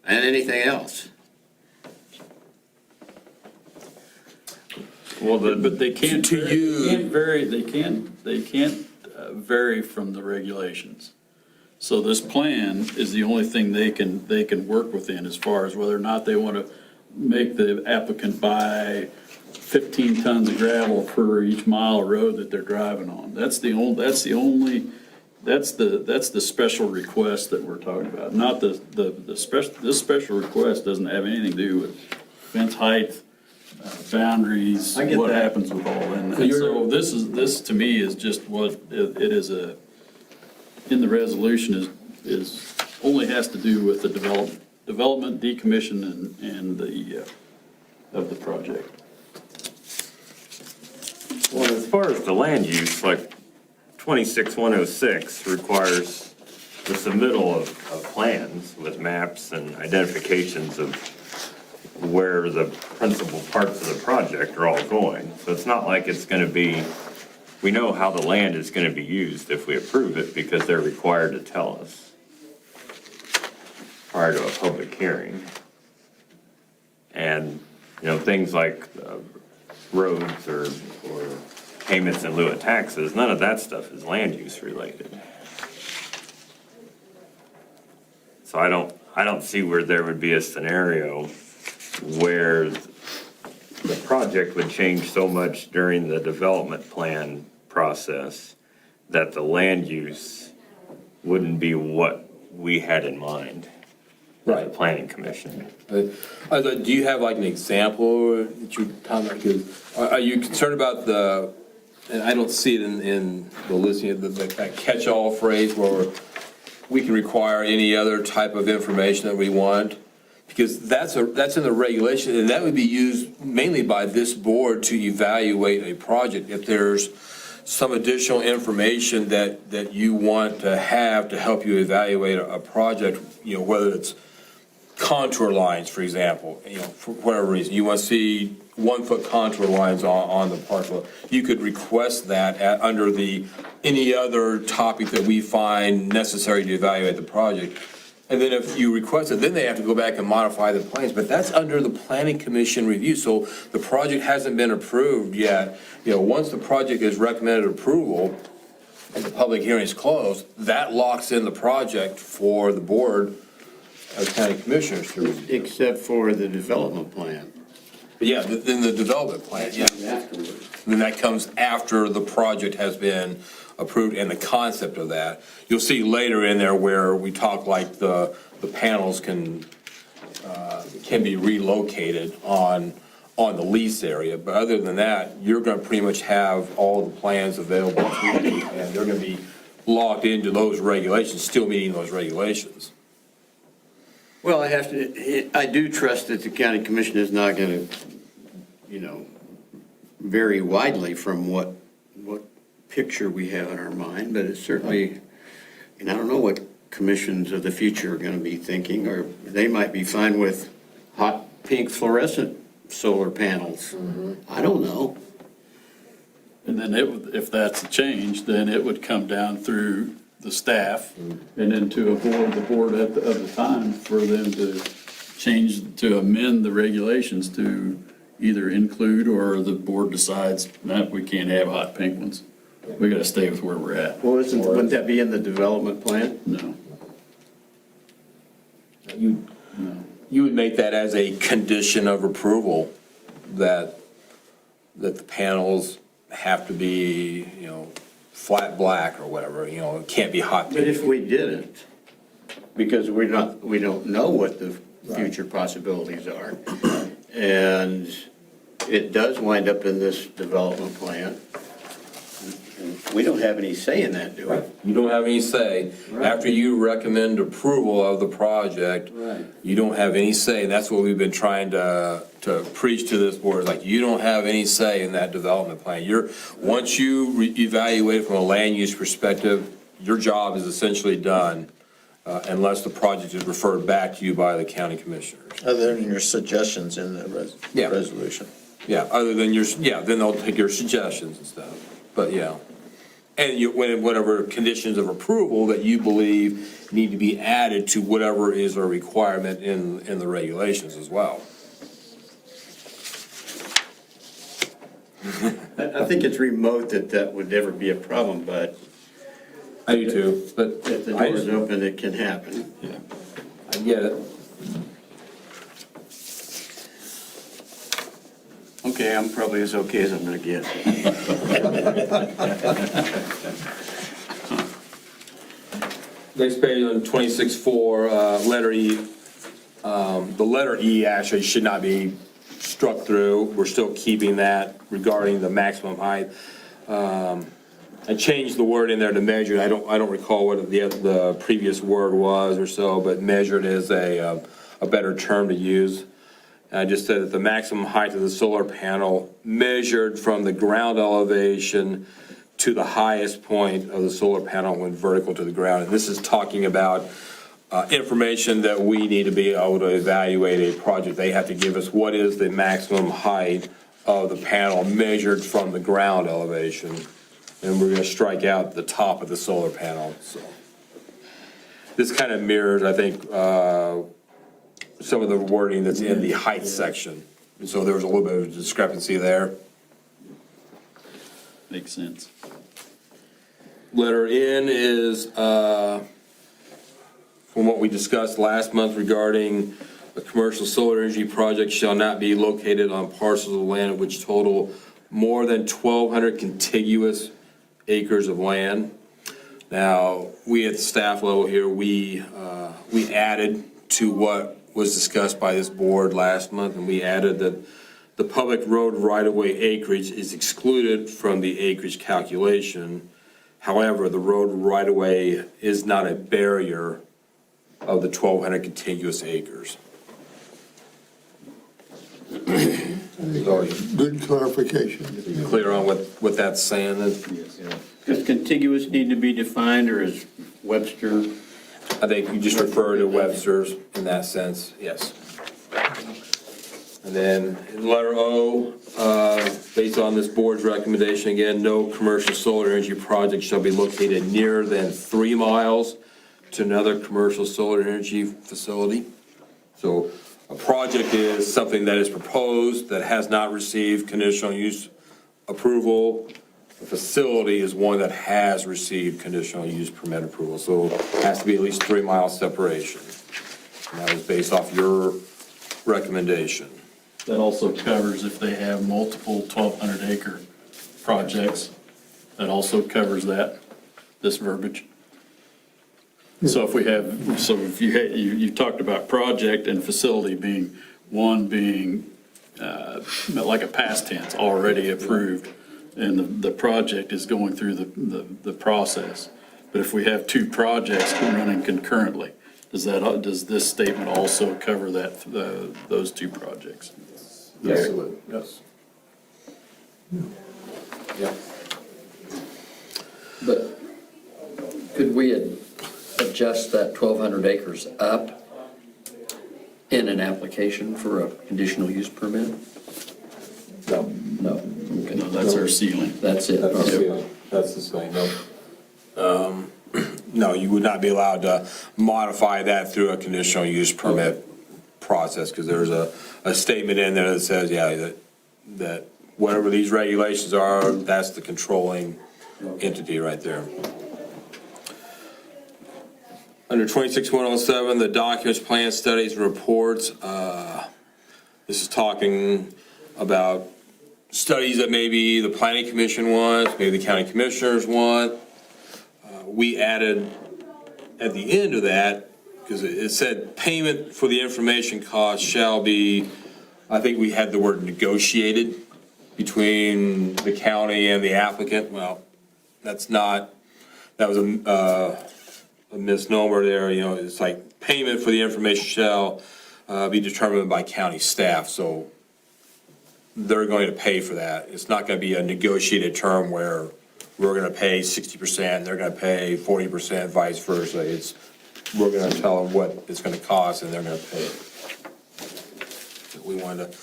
and anything else. Well, But they can't, To you- they can't vary, they can't vary from the regulations. So this plan is the only thing they can work within as far as whether or not they want to make the applicant buy 15 tons of gravel for each mile of road that they're driving on. That's the special request that we're talking about, not this special request doesn't have anything to do with fence height, boundaries, I get what that. happens with all, and so this to me is just what it is in the resolution is only has to do with the development, decommission, and the of the project. Well, as far as the land use, like 26106 requires the submittal of plans with maps and identifications of where the principal parts of the project are all going. So it's not like it's going to be, we know how the land is going to be used if we approve it because they're required to tell us prior to a public hearing. And, things like roads or payments in lieu of taxes, none of that stuff is land use related. So I don't see where there would be a scenario where the project would change so much during the development plan process that the land use wouldn't be what we had in mind. As a planning commission. Do you have like an example that you're talking about? Because are you concerned about and I don't see it in the listing of that catch-all phrase where we can require any other type of information that we want? Because that's in the regulation, and that would be used mainly by this board to evaluate a project. If there's some additional information that you want to have to help you evaluate a project, whether it's contour lines, for example, for whatever reason, you want to see 1 foot contour lines on the parcel, you could request that under any other topic that we find necessary to evaluate the project. And then if you request it, then they have to go back and modify the plans, but that's under the planning commission review, so the project hasn't been approved yet. Once the project is recommended approval and the public hearing is closed, that locks in the project for the board of county commissioners to review. Except for the development plan. But yeah, then the development plan, yeah. Afterwards. Then that comes after the project has been approved and the concept of that. You'll see later in there where we talk like the panels can be relocated on the lease area. But other than that, you're gonna pretty much have all the plans available to you, and they're gonna be locked into those regulations, still meeting those regulations. Well, I do trust that the county commission is not going to, vary widely from what picture we have in our mind, but it's certainly, and I don't know what commissions of the future are going to be thinking, or they might be fine with hot pink fluorescent solar panels. I don't know. And then if that's a change, then it would come down through the staff and then to the board of the time for them to amend the regulations to either include, or the board decides that we can't have hot pink ones. We gotta stay with where we're at. Well, wouldn't that be in the development plan? No. You would make that as a condition of approval, that the panels have to be, flat black or whatever, it can't be hot But pink. if we didn't, because we don't know what the future possibilities are, and it does wind up in this development plan, We don't have any say in that, do we? You don't have any say. After you recommend approval of the project, Right. you don't have any say. And that's what we've been trying to preach to this board, like, you don't have any say in that development plan. Once you evaluate it from a land use perspective, your job is essentially done, unless the project is referred back to you by the county commissioners. Other than your suggestions in the Yeah. resolution. Yeah, other than then they'll take your suggestions and stuff, but yeah. And whatever conditions of approval that you believe need to be added to whatever is a requirement in the regulations as well. I think it's remote that would ever be a problem, but I do too, but if the door is open, it can happen. yeah, I get it. Okay, I'm probably as okay as I'm gonna get. Next page on 26-4, letter E. The letter E actually should not be struck through. We're still keeping that regarding the maximum height. I changed the word in there to measured. I don't recall what the previous word was or so, but measured is a better term to use. And I just said that the maximum height of the solar panel measured from the ground elevation to the highest point of the solar panel when vertical to the ground. And this is talking about information that we need to be able to evaluate a project. They have to give us what is the maximum height of the panel measured from the ground elevation. And we're going to strike out the top of the solar panel. So this kind of mirrors, I think, some of the wording that's in the height section. And so there was a little bit of a discrepancy there. Makes sense. Letter N is from what we discussed last month regarding a commercial solar energy project shall not be located on parcels of land which total more than 1,200 contiguous acres of land. Now, we at the staff level here, we added to what was discussed by this board last month, and we added that the public road right-of-way acreage is excluded from the acreage calculation. However, the road right-of-way is not a barrier of the 1,200 contiguous acres. Good clarification. Clear on what that's saying? Does contiguous need to be defined, or is Webster? I think you just refer to Webster's in that sense, yes. And then in letter O, based on this board's recommendation, again, no commercial solar energy project shall be located nearer than 3 miles to another commercial solar energy facility. So a project is something that is proposed that has not received conditional use approval. A facility is one that has received conditional use permit approval, so it has to be at least 3 mile separation. And that was based off your recommendation. That also covers if they have multiple 1,200 acre projects. That also covers that, this verbiage. So if we have, so if you talked about project and facility being, one being like a past tense, already approved, and the project is going through the process. But if we have 2 projects running concurrently, does this statement also cover those 2 projects? Yes, it would, yes. Yeah. But could we adjust that 1,200 acres up in an application for a conditional use permit? No. No. Okay, no, that's our ceiling. That's it. That's the same, no. No, you would not be allowed to modify that through a conditional use permit process, because there's a statement in there that says, yeah, that whatever these regulations are, that's the controlling entity right there. Under 26-107, the documents, plans, studies, and reports, this is talking about studies that maybe the planning commission wants, maybe the county commissioners want. We added at the end of that, because it said payment for the information cost shall be, I think we had the word negotiated between the county and the applicant. Well, That's not, that was a misnomer there, you know, it's like payment for the information shall be determined by county staff, so they're going to pay for that. It's not gonna be a negotiated term where we're gonna pay 60%, they're gonna pay 40%, vice versa. It's, we're gonna tell them what it's gonna cost and they're gonna pay it. We wanted to,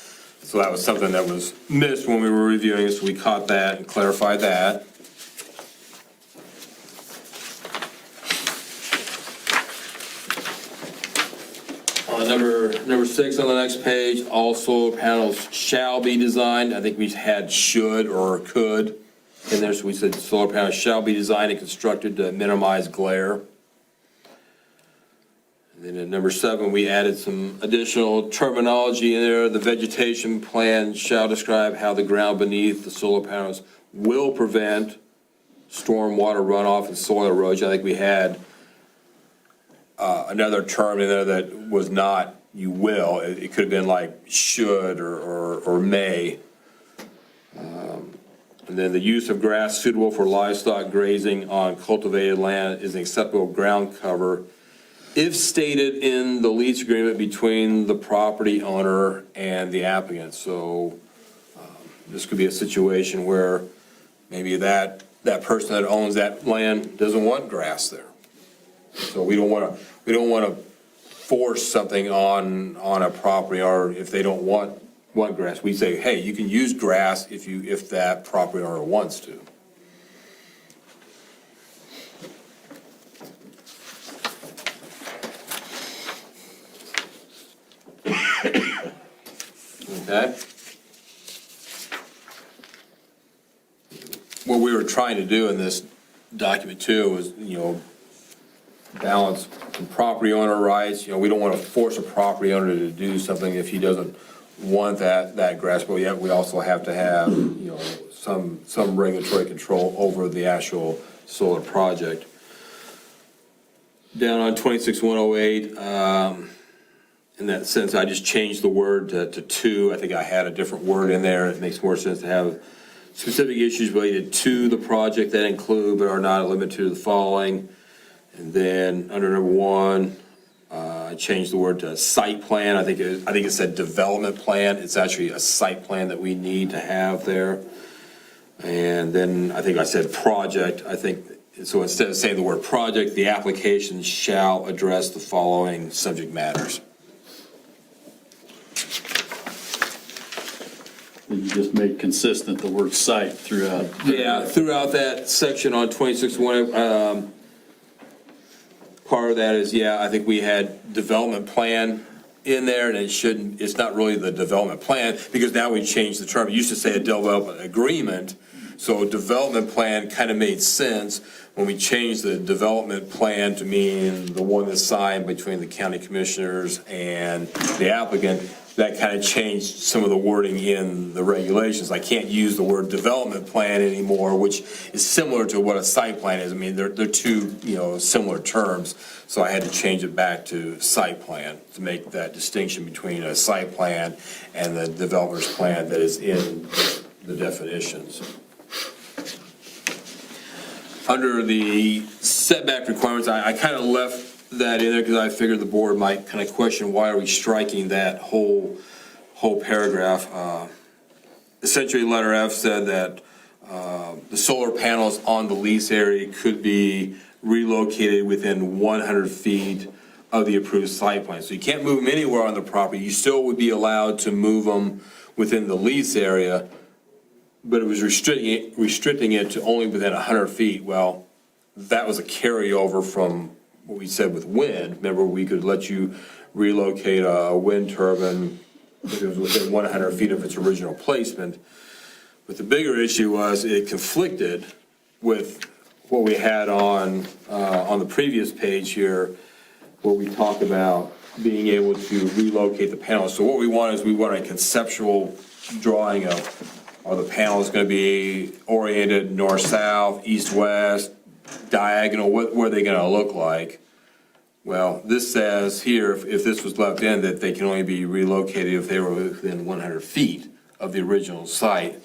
so that was something that was missed when we were reviewing it, so we caught that and clarified that. Number 6 on the next page, all solar panels shall be designed. I think we had should or could in there, so we said solar panels shall be designed and constructed to minimize glare. And then at number 7, we added some additional terminology in there. The vegetation plan shall describe how the ground beneath the solar panels will prevent storm water runoff and soil erosion. I think we had another term in there that was not you will. It could have been like should or may. And then the use of grass suitable for livestock grazing on cultivated land is an acceptable ground cover if stated in the lease agreement between the property owner and the applicant. So this could be a situation where maybe that person that owns that land doesn't want grass there. So we don't want to force something on a property, or if they don't want grass, we say, hey, you can use grass if that property owner wants to. Okay. What we were trying to do in this document too was, you know, balance the property owner rights. You know, we don't want to force a property owner to do something if he doesn't want that grass, but yet we also have to have, you know, some regulatory control over the actual solar project. Down on 26-108, in that sense, I just changed the word to. I think I had a different word in there. It makes more sense to have specific issues related to the project that include but are not limited to the following. And then under number 1, I changed the word to site plan. I think it said development plan. It's actually a site plan that we need to have there. And then I think I said project. I think so. Instead of saying the word project, the application shall address the following subject matters. And you just made consistent the word site throughout. Yeah, throughout that section on 26-1, part of that is, yeah, I think we had development plan in there, and it's not really the development plan, because now we changed the term. It used to say a development agreement, so development plan kind of made sense when we changed the development plan to mean the one that's signed between the county commissioners and the applicant. That kind of changed some of the wording in the regulations. I can't use the word development plan anymore, which is similar to what a site plan is. I mean, they're two, you know, similar terms. So I had to change it back to site plan to make that distinction between a site plan and the developer's plan that is in the definitions. Under the setback requirements, I kind of left that in there because I figured the board might kind of question why are we striking that whole paragraph. Essentially, letter F said that the solar panels on the lease area could be relocated within 100 feet of the approved site plan. So you can't move them anywhere on the property. You still would be allowed to move them within the lease area, but it was restricting it to only within 100 feet. Well, that was a carryover from what we said with wind. Remember, we could let you relocate a wind turbine if it was within 100 feet of its original placement. But the bigger issue was it conflicted with what we had on the previous page here, where we talk about being able to relocate the panels. So what we want is we want a conceptual drawing of, are the panels going to be oriented north-south, east-west, diagonal, what are they going to look like? Well, this says here, if this was left in, that they can only be relocated if they were within 100 feet of the original site.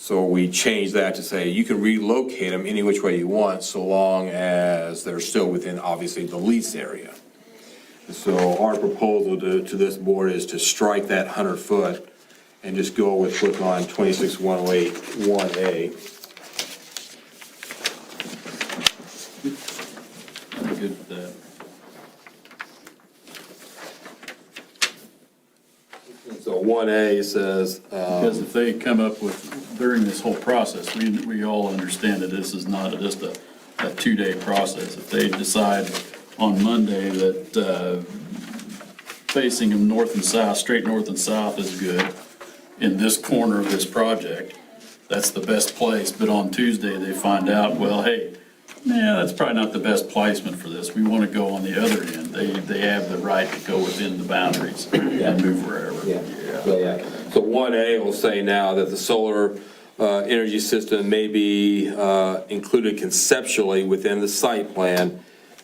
So we changed that to say you can relocate them any which way you want, so long as they're still within, obviously, the lease area. So our proposal to this board is to strike that 100-foot and just go with what's on 26108-1A. I'm good with that. So 1A says, Because if they come up with, during this whole process, we all understand that this is not just a 2-day process. If they decide on Monday that facing them north and south, straight north and south is good in this corner of this project, that's the best place. But on Tuesday, they find out, well, hey, that's probably not the best placement for this. We want to go on the other end. They have the right to go within the boundaries and move wherever. So 1A will say now that the solar energy system may be included conceptually within the site plan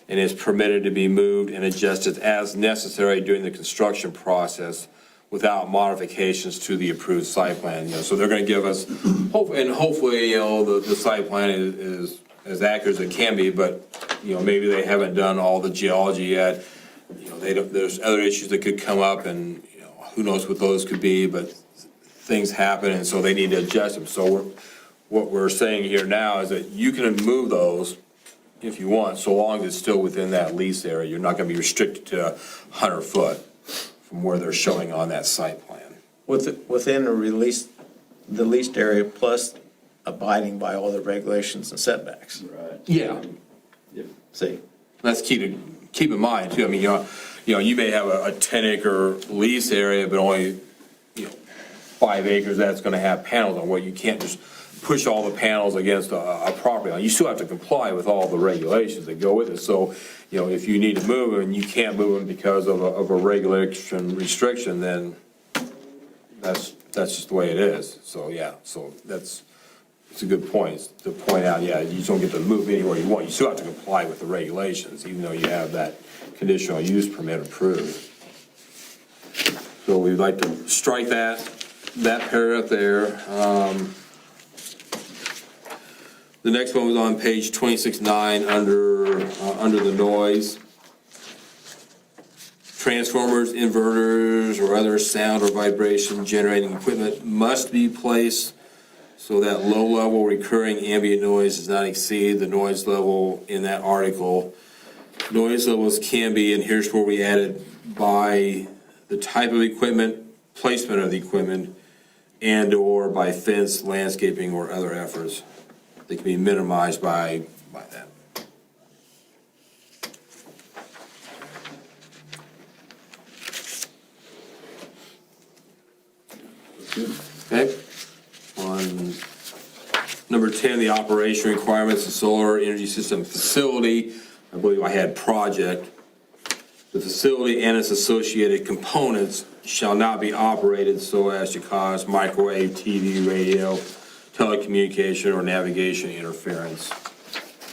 and is permitted to be moved and adjusted as necessary during the construction process without modifications to the approved site plan. So they're going to give us, hopefully, the site plan is as accurate as it can be, but, maybe they haven't done all the geology yet. There's other issues that could come up, and, who knows what those could be, but things happen, and so they need to adjust them. So what we're saying here now is that you can move those if you want, so long as it's still within that lease area. You're not gonna be restricted to 100 foot from where they're showing on that site plan. Within the leased area, plus abiding by all the regulations and setbacks. Right. Yeah. See? That's key to keep in mind too. I mean, you may have a 10-acre lease area, but only, 5 acres that's gonna have panels on. Well, you can't just push all the panels against a property line. You still have to comply with all the regulations that go with it. So, if you need to move them and you can't move them because of a regulation restriction, then that's just the way it is. So, it's a good point to point out, you just don't get to move anywhere you want. You still have to comply with the regulations, even though you have that conditional use permit approved. So we'd like to strike that paragraph there. The next one was on page 26.9 under the noise. Transformers, inverters, or other sound or vibration generating equipment must be placed so that low-level recurring ambient noise does not exceed the noise level in that article. Noise levels can be, and here's where we added, by the type of equipment, placement of the equipment, and/or by fence, landscaping, or other efforts. They can be minimized by that. Okay. On number 10, the operation requirements of solar energy system facility, I believe I had project. The facility and its associated components shall not be operated so as to cause microwave, TV, radio, telecommunication, or navigation interference.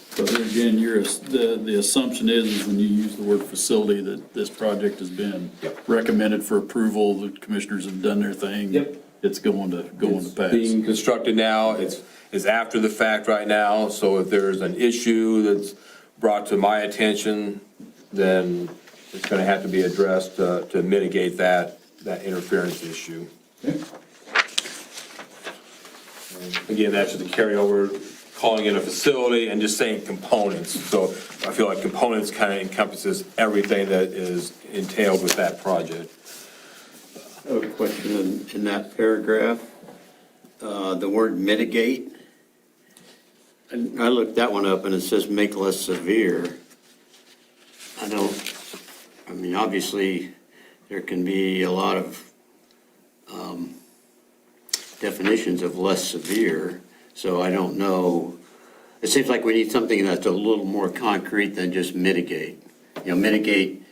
So there again, the assumption is when you use the word facility that this project has been recommended for approval, the commissioners have done their thing. Yep. It's going to pass. Being constructed now, it's after the fact right now, so if there's an issue that's brought to my attention, then it's gonna have to be addressed to mitigate that interference issue. Again, that's just a carryover, calling it a facility and just saying components. So I feel like components kind of encompasses everything that is entailed with that project. I have a question in that paragraph, the word mitigate. And I looked that one up and it says make less severe. Obviously, there can be a lot of definitions of less severe, so I don't know. It seems like we need something that's a little more concrete than just mitigate. Mitigate,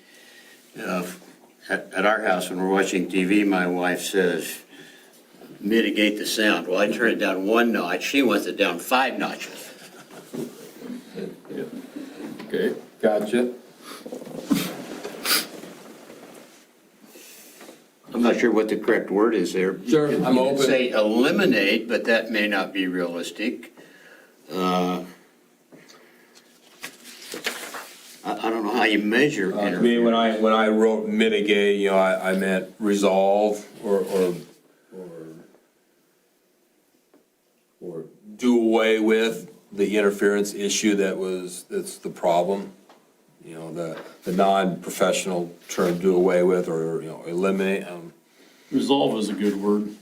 at our house when we're watching TV, my wife says, mitigate the sound. Well, I turn it down 1 notch, she wants it down 5 notches. Okay, gotcha. I'm not sure what the correct word is there. Sure, You can- I'm you can open. say eliminate, but that may not be realistic. I don't know how you measure To me, when I wrote mitigate, you know, I meant resolve or do away with the interference issue that's the problem. You know, the non-professional term do away with or, you know, eliminate. Resolve is a good word.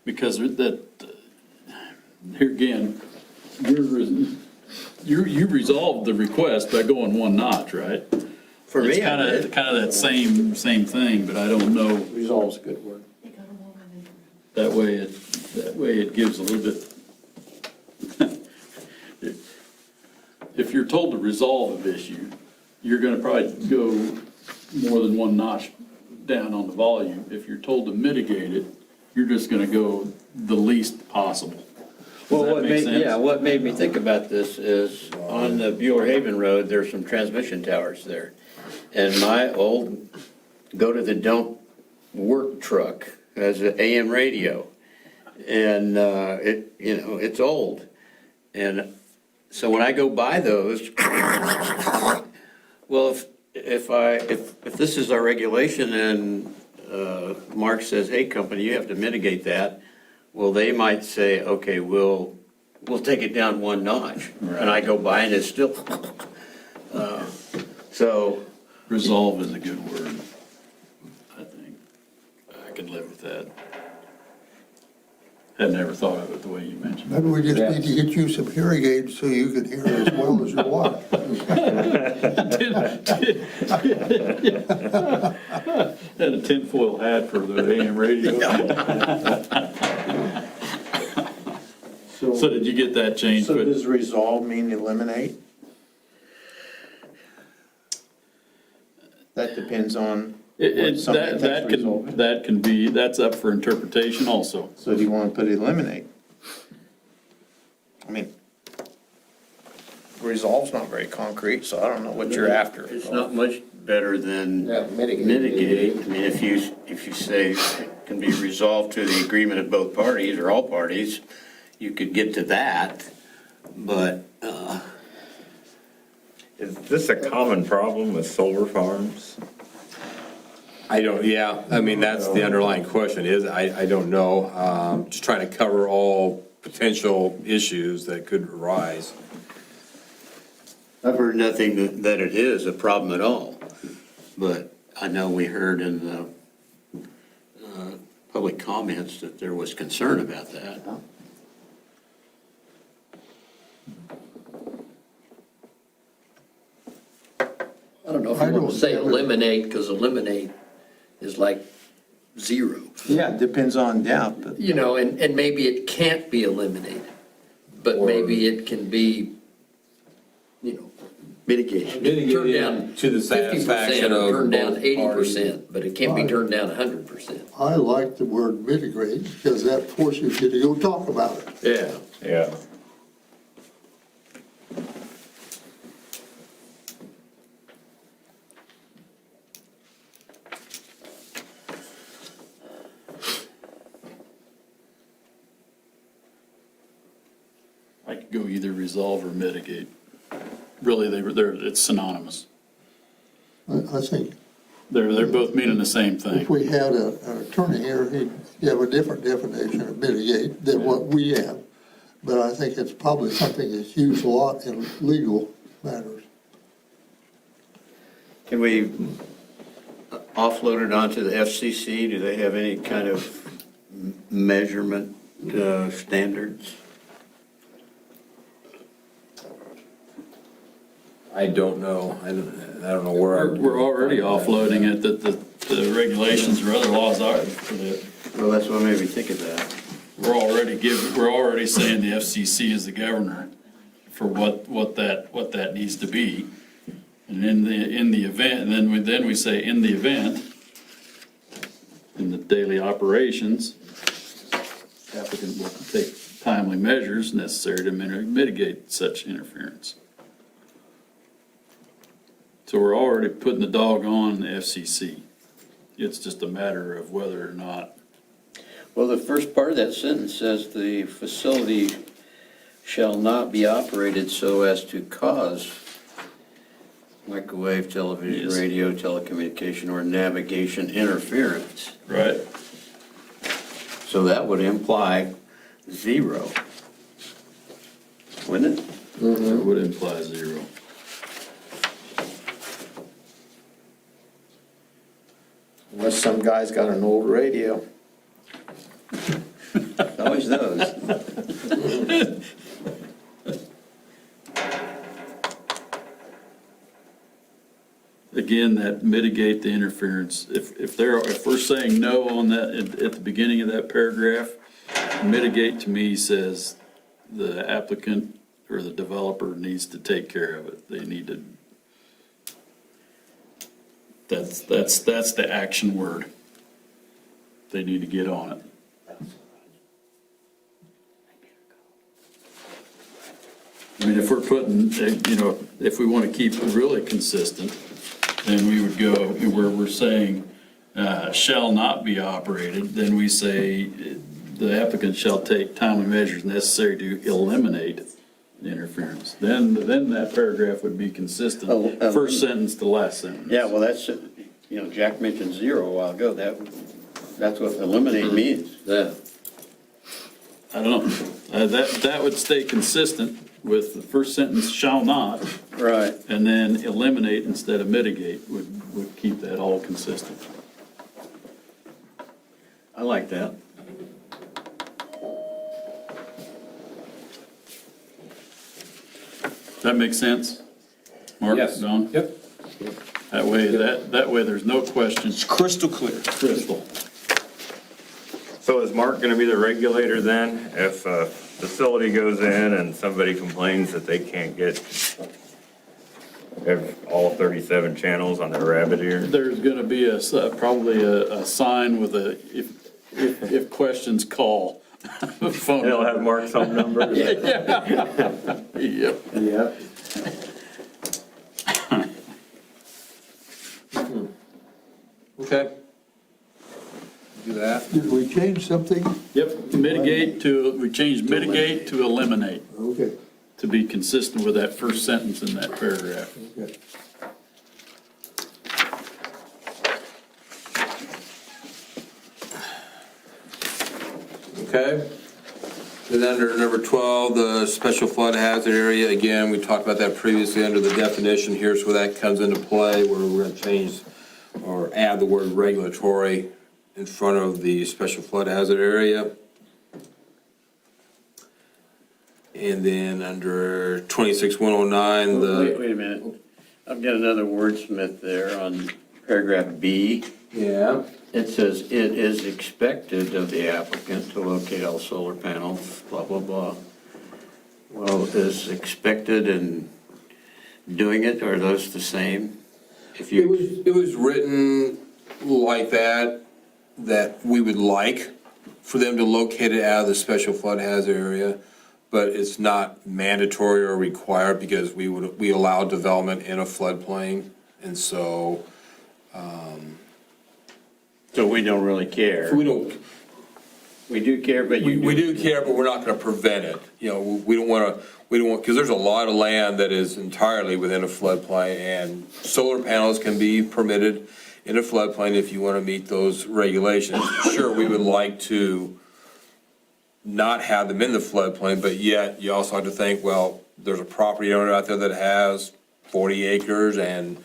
Because that, here again, you resolved the request by going one notch, right? For It's me, I kind did. of that same thing, but I don't know. Resolve's a good word. That way it gives a little bit. If you're told to resolve an issue, you're gonna probably go more than one notch down on the volume. If you're told to mitigate it, you're just gonna go the least possible. Well, that what make made, sense? yeah, what made me think about this is on the Bueller Haven Road, there's some transmission towers there. And my old go to the dump work truck has an AM radio. And, it's old. And so when I go by those, well, if this is our regulation and, Mark says, hey, company, you have to mitigate that. Well, they might say, okay, we'll take it down one notch. And I go by and it's still, so. Resolve is a good word, I think. I can live with that. Had never thought of it the way you mentioned it. Maybe we just need to get you some hearing aids so you can hear as well as your wife. Had a tinfoil hat for the AM radio. So did you get that changed? So does resolve mean eliminate? That depends on what somebody thinks resolve is. That can be, that's up for interpretation also. So do you want to put eliminate? I mean, resolve's not very concrete, so I don't know what you're after. It's not much better than Yeah, mitigate. mitigate. I mean, if you say it can be resolved to the agreement of both parties or all parties, you could get to that, but, Is this a common problem with solar farms? I don't, yeah, I mean, that's the underlying question is, I don't know. Just trying to cover all potential issues that could arise. I've heard nothing that it is a problem at all. But I know we heard in the public comments that there was concern about that. I don't know if you want to say eliminate, because eliminate is like zero. Yeah, it depends on doubt, but You know, and maybe it can't be eliminated, but maybe it can be, mitigated. Mitigated Turn down to the 50% satisfaction or of turn down both 80%, but it can't be turned down 100%. I like the word mitigate because that forces you to go talk about it. Yeah. Yeah. I could go either resolve or mitigate. Really, it's synonymous. I think They're both meaning the same thing. if we had an attorney here, he'd have a different definition of mitigate than what we have. But I think it's probably something that's used a lot in legal matters. Can we offload it onto the FCC? Do they have any kind of measurement standards? I don't know. I don't know where. We're already offloading it, that the regulations or other laws are for that. Well, that's what made me think of that. We're already saying the FCC is the governor for what that needs to be. And in the event, and then we say in the event, in the daily operations, applicant will take timely measures necessary to mitigate such interference. So we're already putting the dog on the FCC It's just a matter of whether or not, Well, the first part of that sentence says the facility shall not be operated so as to cause microwave, television, Yes. radio, telecommunication, or navigation interference. right? So that would imply 0. Wouldn't it? It would imply 0. Unless some guy's got an old radio. Always those. Again, that mitigate the interference. If we're saying no on that at the beginning of that paragraph, mitigate to me says the applicant or the developer needs to take care of it. They need to, that's the action word. They need to get on it. I mean, if we're putting, if we want to keep it really consistent, then we would go where we're saying shall not be operated, then we say the applicant shall take timely measures necessary to eliminate the interference. Then that paragraph would be consistent, first sentence to last sentence. Yeah, well, that's, Jack mentioned 0 a while ago. That's what eliminate means. Yeah. I don't know. That would stay consistent with the first sentence shall not, Right. and then eliminate instead of mitigate would keep that all consistent. I like that. That makes sense? Mark, Yes. Don? Yep. That way there's no question. It's crystal clear. Crystal. So is Mark gonna be the regulator then? If a facility goes in and somebody complains that they can't get all 37 channels on their rabbit ear? There's gonna be probably a sign with if questions, call. Phone It'll number. have Mark's phone number? Yep. Yep. Okay. Do that. Did we change something? Yep, we changed mitigate to eliminate, Okay, to be consistent with that first sentence in that paragraph. okay. Okay. Then under number 12, the special flood hazard area, again, we talked about that previously under the definition. Here's where that comes into play, where we're going to change or add the word regulatory in front of the special flood hazard area. And then under 26-109, Wait a minute. I've got another wordsmith there on paragraph B. Yeah. It says, "It is expected of the applicant to locate all solar panels," blah, blah, blah. Well, is expected and doing it, are those the same? If you, It was written like that we would like for them to locate it out of the special flood hazard area, but it's not mandatory or required because we allow development in a floodplain, and so, so we don't really care. we don't, We do care, but you we do care, but we're not gonna prevent it. We don't wanna, because there's a lot of land that is entirely within a floodplain, and solar panels can be permitted in a floodplain if you wanna meet those regulations. Sure, we would like to not have them in the floodplain, but yet you also have to think, well, there's a property owner out there that has 40 acres and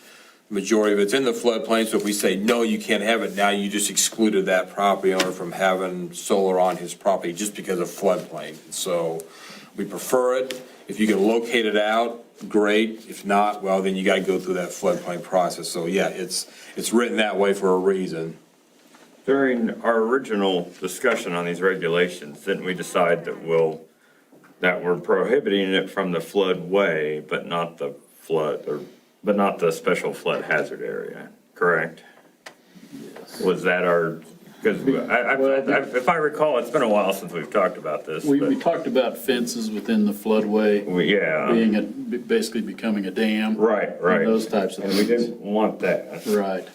majority of it's in the floodplain, so if we say, no, you can't have it, now you just excluded that property owner from having solar on his property just because of floodplain. So we prefer it. If you can locate it out, great. If not, well, then you gotta go through that floodplain process. So yeah, it's written that way for a reason. During our original discussion on these regulations, didn't we decide that we're prohibiting it from the floodway, but not the but not the special flood hazard area, correct? Yes. Was that our, because if I recall, it's been a while since we've talked about this. We but talked about fences within the floodway, Yeah, basically becoming a dam. right. Those types of And we things. didn't want that. Right.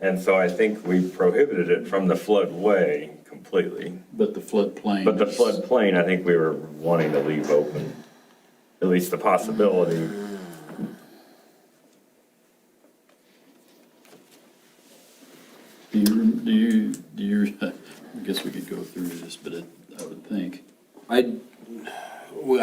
And so I think we prohibited it from the floodway completely. But the floodplain. But the floodplain, I think we were wanting to leave open, at least the possibility. Do you, I guess we could go through this, but I would think. I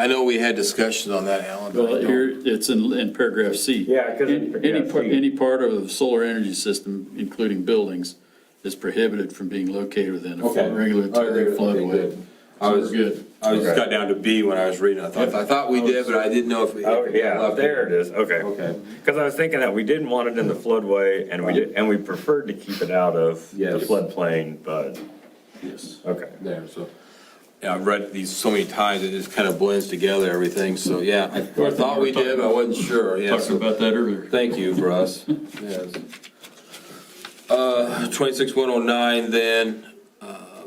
know we had discussions on that, Alan. but I Well, don't- here, it's in paragraph C. Yeah, 'cause in paragraph C. Any part of the solar energy system, including buildings, is prohibited from being located within a Okay. regulatory Okay, floodway. good. So we're good. I just Okay. got down to B when I was reading. I thought we did, but I didn't know if we. Oh, yeah, there it is, okay. Okay. Because I was thinking that we didn't want it in the floodway, and we preferred to keep it out of the Yes. floodplain, but, Yes. okay. There, so, yeah, I've read these so many times, it just kind of blends together, everything, so, yeah, I thought we did, but I wasn't sure, yeah. Talked so- about that earlier. Thank you, Russ. Yes. 26-109 then,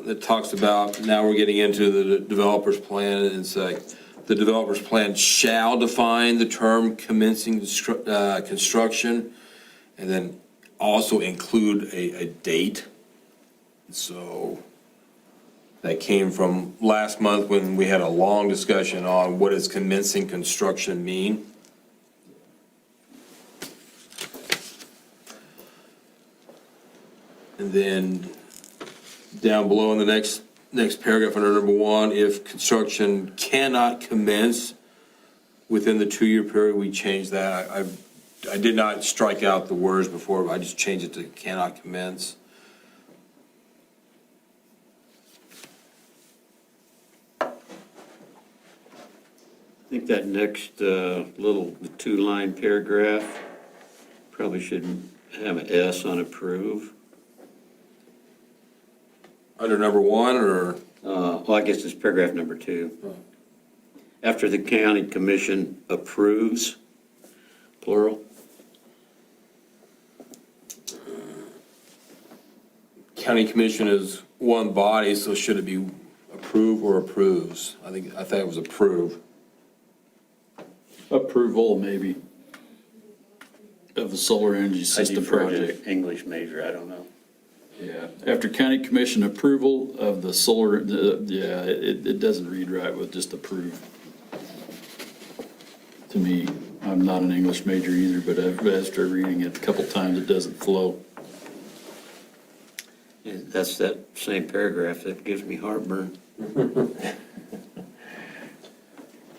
that talks about, now we're getting into the developer's plan, and it's like, the developer's plan shall define the term commencing construction, and then also include a date. So, that came from last month when we had a long discussion on what does commencing construction mean. And then down below in the next paragraph under number 1, if construction cannot commence within the 2-year period, we changed that. I did not strike out the words before, but I just changed it to cannot commence. I think that next little 2-line paragraph probably should have an S on approve. Under number 1, or? Well, I guess it's paragraph number 2. After the county commission approves, plural. County commission is one body, so should it be approve or approves? I think it was approve. Approval, maybe, of the solar energy I system defer to project. English major, I don't know. Yeah, after county commission approval of the solar, yeah, it doesn't read right with just approve. To me, I'm not an English major either, but after reading it a couple times, it doesn't flow. Yeah, that's that same paragraph that gives me heartburn.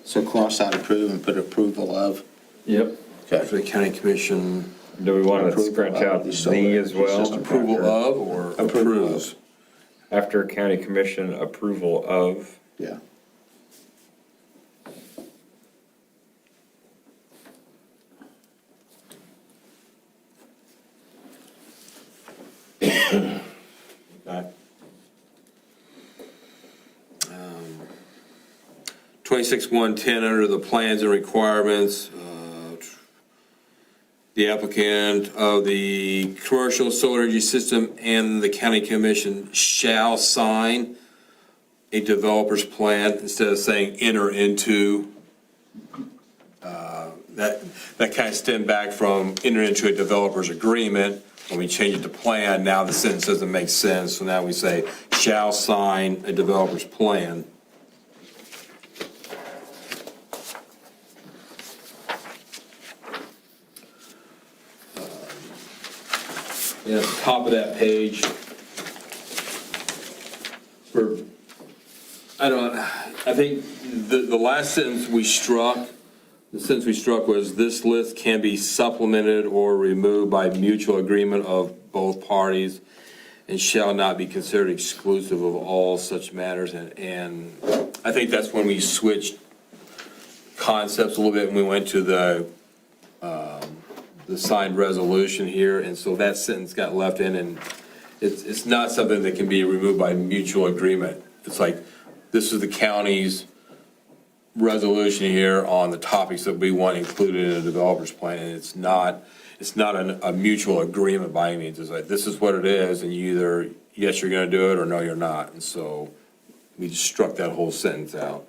So cross out approve and put approval of. Yep. After the county commission, Do we want to Approval scratch of out the the solar as energy well? system. approval of or Approval of. approves? After county commission approval of, Yeah. Okay. 26-110, under the plans and requirements, the applicant of the commercial solar energy system and the county commission shall sign a developer's plan, instead of saying enter into. That kind of stemmed back from enter into a developer's agreement. When we change it to plan, now the sentence doesn't make sense, so now we say shall sign a developer's plan. And at the top of that page, I think the last sentence we struck, the sentence we struck was, this list can be supplemented or removed by mutual agreement of both parties and shall not be considered exclusive of all such matters. And I think that's when we switched concepts a little bit and we went to the signed resolution here. And so that sentence got left in, and it's not something that can be removed by mutual agreement. It's like, this is the county's resolution here on the topics that we want included in a developer's plan, and it's not a mutual agreement by any means. It's like, this is what it is, and you either, yes, you're gonna do it, or no, you're not. And so we just struck that whole sentence out.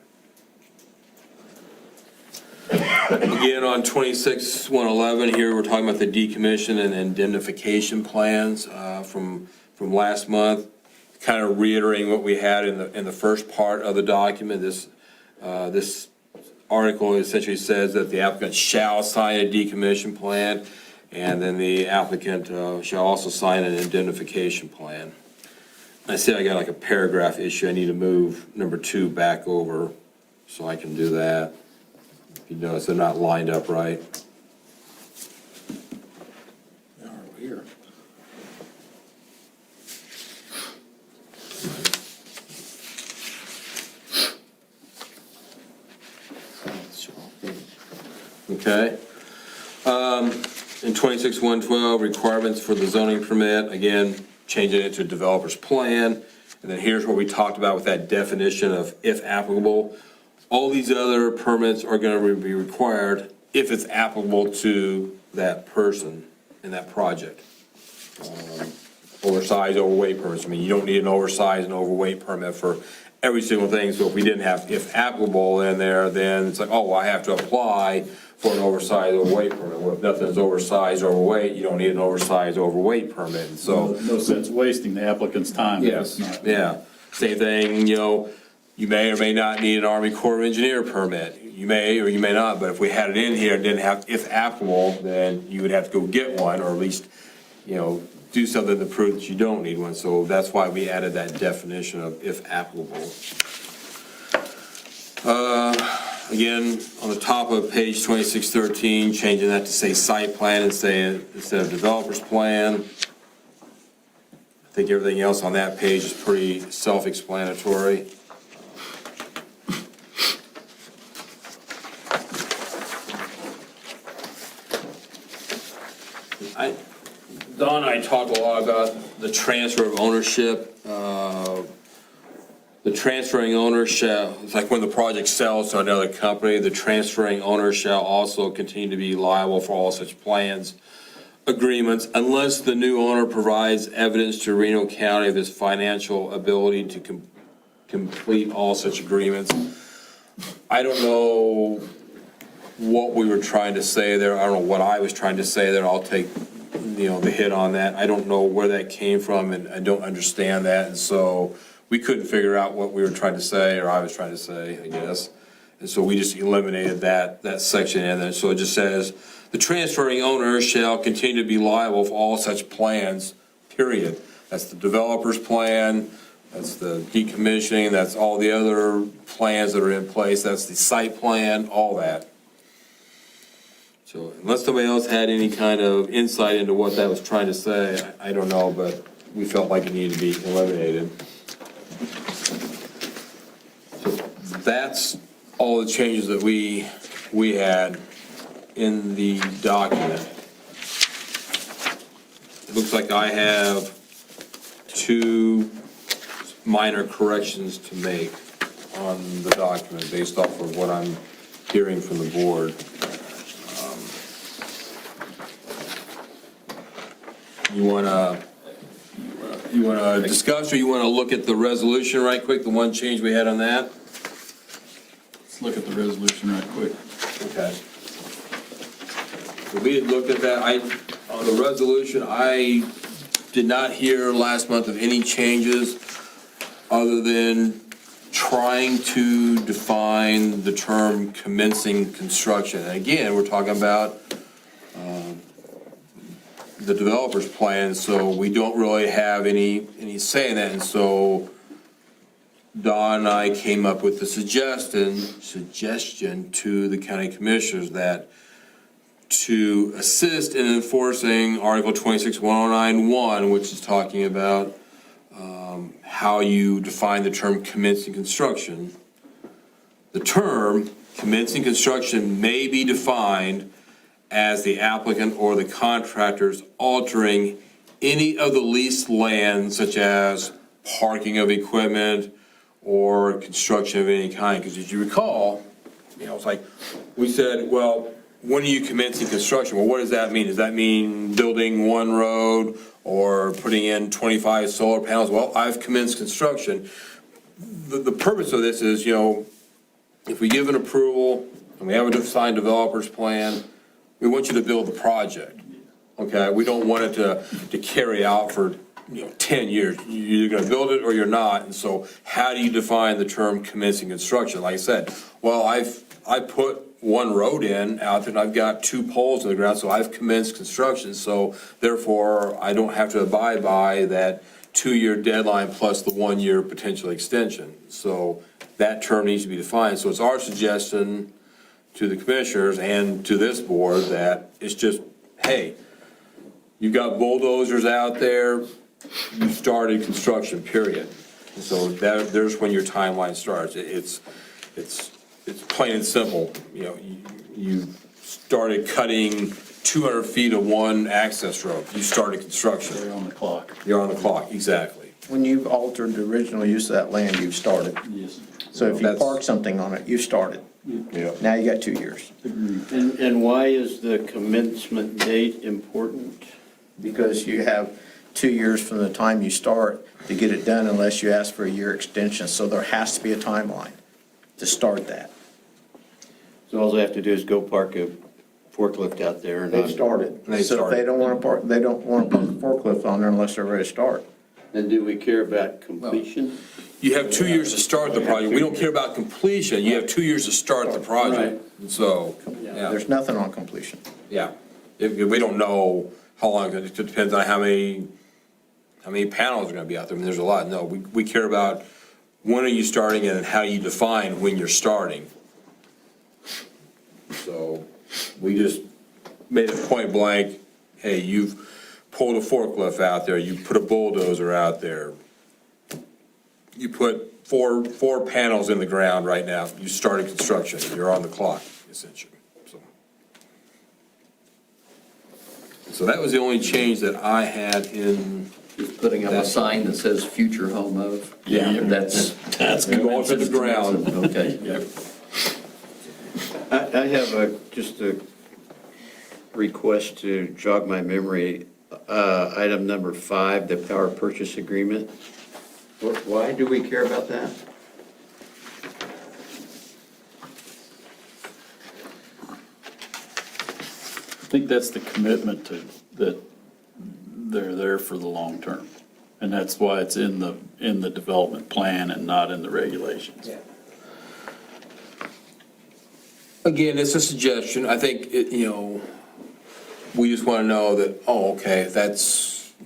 Again, on 26-111 here, we're talking about the decommission and indemnification plans from last month, kind of reiterating what we had in the first part of the document. This article essentially says that the applicant shall sign a decommission plan, and then the applicant shall also sign an indemnification plan. I see I got like a paragraph issue. I need to move number 2 back over so I can do that. If you notice, they're not lined up right. Here. Okay. In 26-112, requirements for the zoning permit, again, changing it to developer's plan. And then here's what we talked about with that definition of if applicable. All these other permits are gonna be required if it's applicable to that person in that project. Oversized, overweight permits, I mean, you don't need an oversized and overweight permit for every single thing. So if we didn't have if applicable in there, then it's like, oh, well, I have to apply for an oversized overweight permit. Well, if nothing's oversized or overweight, you don't need an oversized overweight permit. And so, No sense wasting the applicant's time. if it's not- yeah. Same thing, you may or may not need an Army Corps of Engineer permit. You may or you may not, but if we had it in here and didn't have if applicable, then you would have to go get one, or at least, do something to prove that you don't need one. So that's why we added that definition of if applicable. Again, on the top of page 2613, changing that to say site plan instead of developer's plan. I think everything else on that page is pretty self-explanatory. Don and I talked a lot about the transfer of ownership. The transferring owner shall, it's like when the project sells to another company, the transferring owner shall also continue to be liable for all such plans, agreements, unless the new owner provides evidence to Reno County of his financial ability to complete all such agreements. I don't know what we were trying to say there. I don't know what I was trying to say there. I'll take, the hit on that. I don't know where that came from, and I don't understand that. And so we couldn't figure out what we were trying to say, or I was trying to say, I guess. And so we just eliminated that section in there. So it just says, the transferring owner shall continue to be liable for all such plans, period. That's the developer's plan, that's the decommissioning, that's all the other plans that are in place, that's the site plan, all that. So unless somebody else had any kind of insight into what that was trying to say, I don't know, but we felt like it needed to be eliminated. So that's all the changes that we had in the document. It looks like I have 2 minor corrections to make on the document based off of what I'm hearing from the board. You wanna discuss, or you wanna look at the resolution right quick, the one change we had on that? Let's look at the resolution right quick. Okay. So we had looked at that, on the resolution, I did not hear last month of any changes other than trying to define the term commencing construction. And again, we're talking about the developer's plan, so we don't really have any say in that. And so Don and I came up with the suggestion to the county commissioners that to assist in enforcing Article 26-1091, which is talking about how you define the term commencing construction. The term commencing construction may be defined as the applicant or the contractors altering any of the leased land, such as parking of equipment or construction of any kind. Because as you recall, it's like we said, well, when are you commencing construction? Well, what does that mean? Does that mean building one road or putting in 25 solar panels? Well, I've commenced construction. The purpose of this is, if we give an approval, and we have a defined developer's plan, we want you to build the project, okay? We don't want it to carry out for, 10 years. You're gonna build it or you're not, and so how do you define the term commencing construction? Like I said, well, I put one road in out there, and I've got 2 poles in the ground, so I've commenced construction, so therefore, I don't have to abide by that 2-year deadline plus the 1-year potential extension. So that term needs to be defined. So it's our suggestion to the commissioners and to this board that it's just, hey, you've got bulldozers out there, you started construction, period. And so there's when your timeline starts. It's plain and simple. You started cutting 200 feet of one access road. You started construction. They're on the clock. You're on the clock, exactly. When you've altered the original use of that land, you've started. Yes. So if you That's- park something on it, you started. Yeah. Now you got 2 years. And why is the commencement date important? Because you have 2 years from the time you start to get it done unless you ask for a year extension. So there has to be a timeline to start that. So all they have to do is go park a forklift out there and. They've started. They So if started. they don't want to park, they don't want to put the forklift on there unless they're ready to start. And do we care about completion? You have 2 years to start the project. We don't care about completion. You have 2 years to start the project. So, yeah, There's nothing on completion. yeah. If we don't know how long, it depends on how many panels are gonna be out there. I mean, there's a lot. No, we care about when are you starting and how you define when you're starting. So, we just made it point blank, hey, you've pulled a forklift out there, you put a bulldozer out there, you put four panels in the ground right now, you started construction, you're on the clock, essentially. So that was the only change that I had in. Just putting up a sign that says future home of. Yeah. That's Going to the ground. Okay. Yep. I have just a request to jog my memory. Item number 5, the power purchase agreement. Why do we care about that? I think that's the commitment that they're there for the long term. And that's why it's in the development plan and not in the regulations. Again, it's a suggestion. I think, we just want to know that, okay,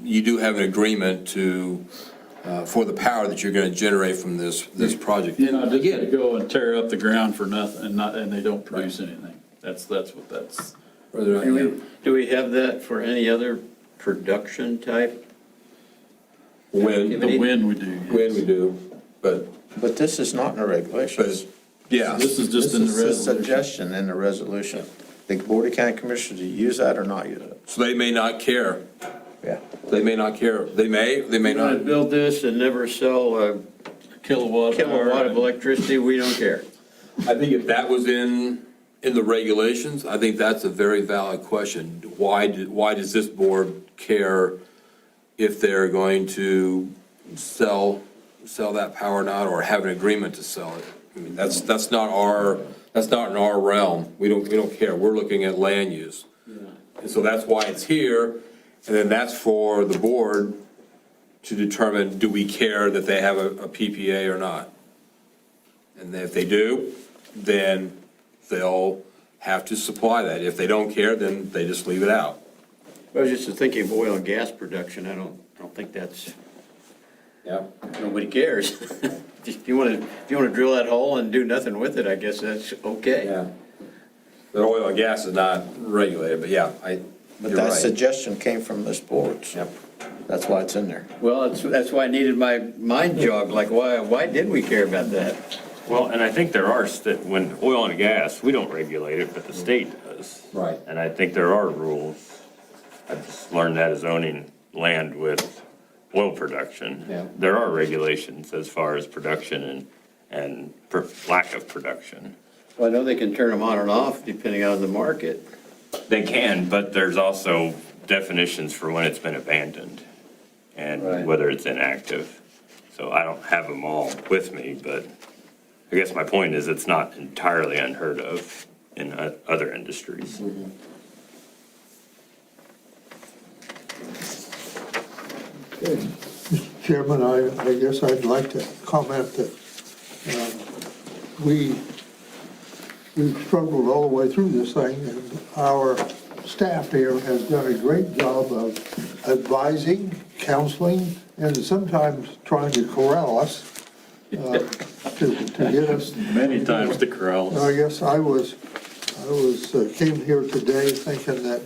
you do have an agreement for the power that you're going to generate from this project. You know, just to Again, go and tear up the ground for nothing and they don't produce anything. That's what that's. Do we have that for any other production type? when The wind we do. yes. we do, But this is not in the regulations. yeah. This is just in the This is a resolution. suggestion in the resolution. The Board of County Commissioners to use that or not use it. So they may not care. Yeah. They may not care. They may Want to not. build this and never sell a Kilowatt kilowatt of hour. electricity? We don't care. I think if that was in the regulations, I think that's a very valid question. Why does this board care if they're going to sell that power or not, or have an agreement to sell it? I mean, that's not in our realm. We don't care. We're looking at land use. And so that's why it's here, and then that's for the board to determine, do we care that they have a PPA or not? And if they do, then they'll have to supply that. If they don't care, then they just leave it out. I was just thinking of oil and gas production. I don't think that's, Yeah. nobody cares. If you want to drill that hole and do nothing with it, I guess that's okay. Yeah. The oil and gas is not regulated, but yeah, But you're that right. suggestion came from this board. Yep. That's why it's in there. Well, that's why I needed my mind jogged, like, why did we care about that? Well, and I think there are, when oil and gas, we don't regulate it, but the state does. Right. And I think there are rules. I just learned that as owning land with oil production. Yeah. There are regulations as far as production and lack of production. Well, I know they can turn them on and off depending on the market. They can, but there's also definitions for when it's been abandoned and Right. whether it's inactive. So I don't have them all with me, but I guess my point is it's not entirely unheard of in other industries. Mr. Chairman, I guess I'd like to comment that we've struggled all the way through this thing, and our staff here has done a great job of advising, counseling, and sometimes trying to corral us to get us. Many times to corral us. I guess I came here today thinking that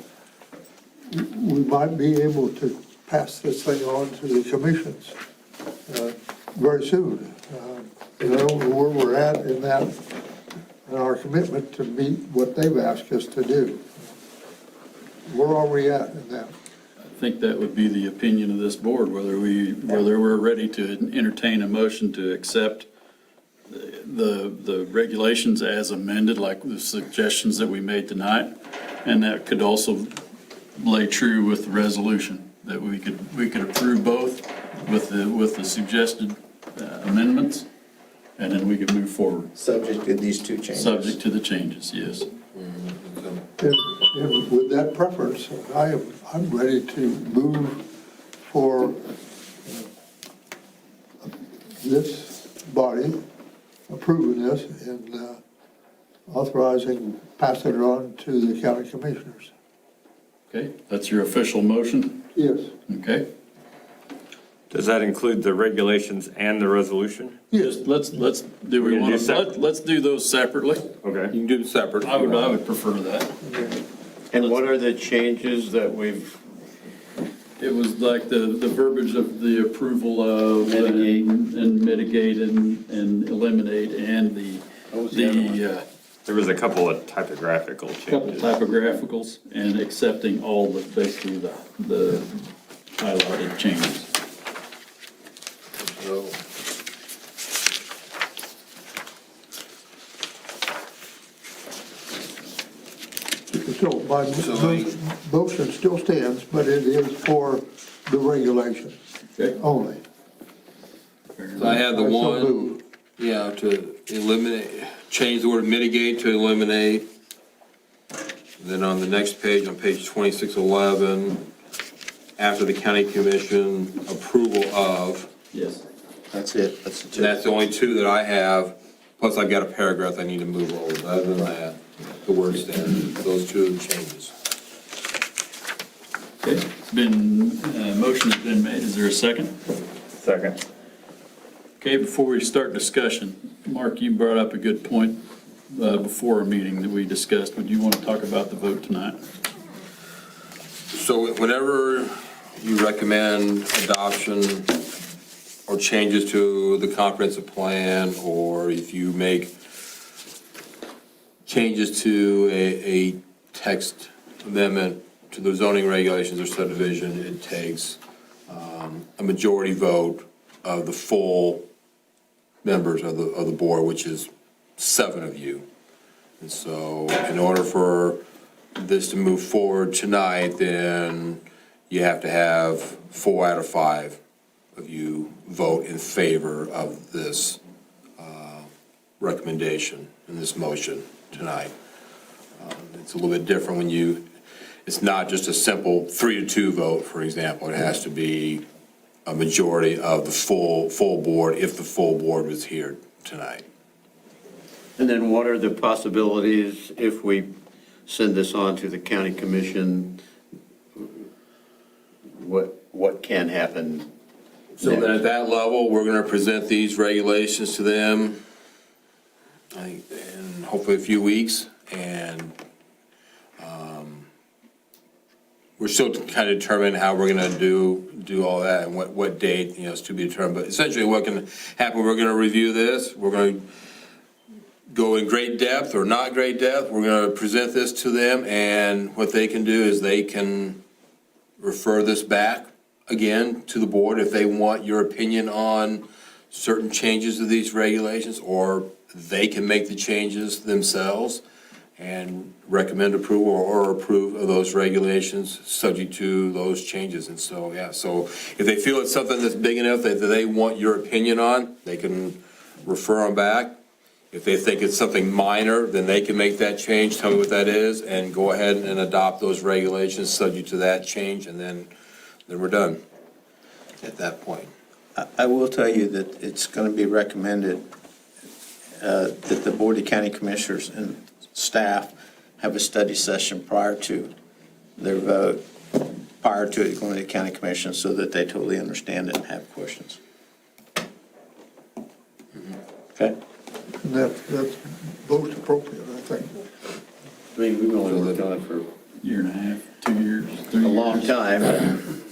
we might be able to pass this thing on to the commissions very soon. You know, where we're at in that, and our commitment to meet what they've asked us to do. Where are we at in that? I think that would be the opinion of this board, whether we're ready to entertain a motion to accept the regulations as amended, like the suggestions that we made tonight, and that could also lay true with the resolution, that we could approve both with the suggested amendments, and then we could move forward, Subject to these two changes. subject to the changes, yes. And with that preference, I'm ready to move for this body approving this and authorizing, passing it on to the county commissioners. Okay, that's your official motion, Yes. okay? Does that include the regulations and the resolution? Yes. Let's, do we We're gonna want do to, separate? let's do those separately. Okay. You can do them separate. I would prefer that. And what are the changes that we've, It was like the verbiage of the approval of Mitigate. and mitigate and eliminate, and the There was a couple of typographical couple changes. typographicals, and accepting all the, basically the highlighted changes. So, So my motion still stands, but it is for the regulation Okay. only. So I have the I so one, move. yeah, to eliminate, change the word mitigate to eliminate. Then on the next page, on page 2611, after the county commission approval of, Yes. That's it, that's the two. that's the only two that I have, plus I've got a paragraph I need to move over. Other than that, the word stands, those two are the changes. Okay, it's been, motion has been made. Is there a second? Second. Okay, before we start discussion, Mark, you brought up a good point before a meeting that we discussed. Would you want to talk about the vote tonight? So whenever you recommend adoption or changes to the comprehensive plan, or if you make changes to a text amendment to the zoning regulations or subdivision, it takes a majority vote of the full members of the board, which is 7 of you. And so in order for this to move forward tonight, then you have to have 4 out of 5 of you vote in favor of this recommendation in this motion tonight. It's a little bit different when it's not just a simple 3-2 vote, for example. It has to be a majority of the full board, if the full board was here tonight. and then what are the possibilities if we send this on to the county commission? What can happen? So then at that level, we're gonna present these regulations to them, I think, in hopefully a few weeks, and we're still kind of determining how we're gonna do all that, and what date, is to be determined. But essentially, what can happen, we're gonna review this, we're gonna go in great depth or not great depth, we're gonna present this to them, and what they can do is they can refer this back again to the board if they want your opinion on certain changes to these regulations, or they can make the changes themselves and recommend approval or approve of those regulations subject to those changes. And so, yeah, so if they feel it's something that's big enough that they want your opinion on, they can refer them back. If they think it's something minor, then they can make that change, tell me what that is, and go ahead and adopt those regulations subject to that change, and then we're done at that point. I will tell you that it's going to be recommended that the Board of County Commissioners and staff have a study session prior to their vote, prior to it going to the county commission, so that they totally understand it and have questions. Okay? And that's most appropriate, I think. I mean, we've only worked on it for Year and a half, 2 years, 3 a years. long time.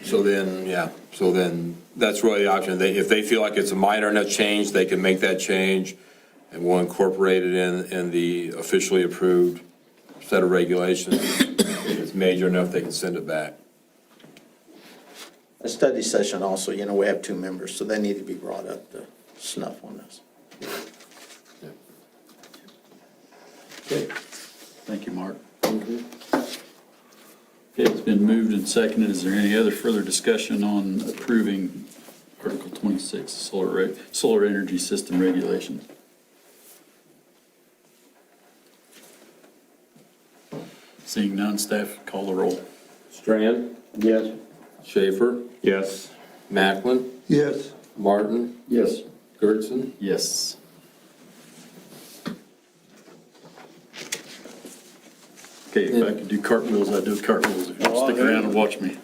So then, that's really the option. If they feel like it's a minor enough change, they can make that change, and we'll incorporate it in the officially approved set of regulations. If it's major enough, they can send it back. A study session also, we have 2 members, so they need to be brought up to snuff on this. Okay, thank you, Mark. Okay, it's been moved and seconded. Is there any other further discussion on approving Article 26, solar energy system regulations? Seeing none, staff, call the roll. Strand, Yes. Schaefer, Yes. Macklin, Yes, Martin, Yes. Gertson. Yes. Okay, if I could do cartwheels, I'd do cartwheels if you'll stick around and watch me.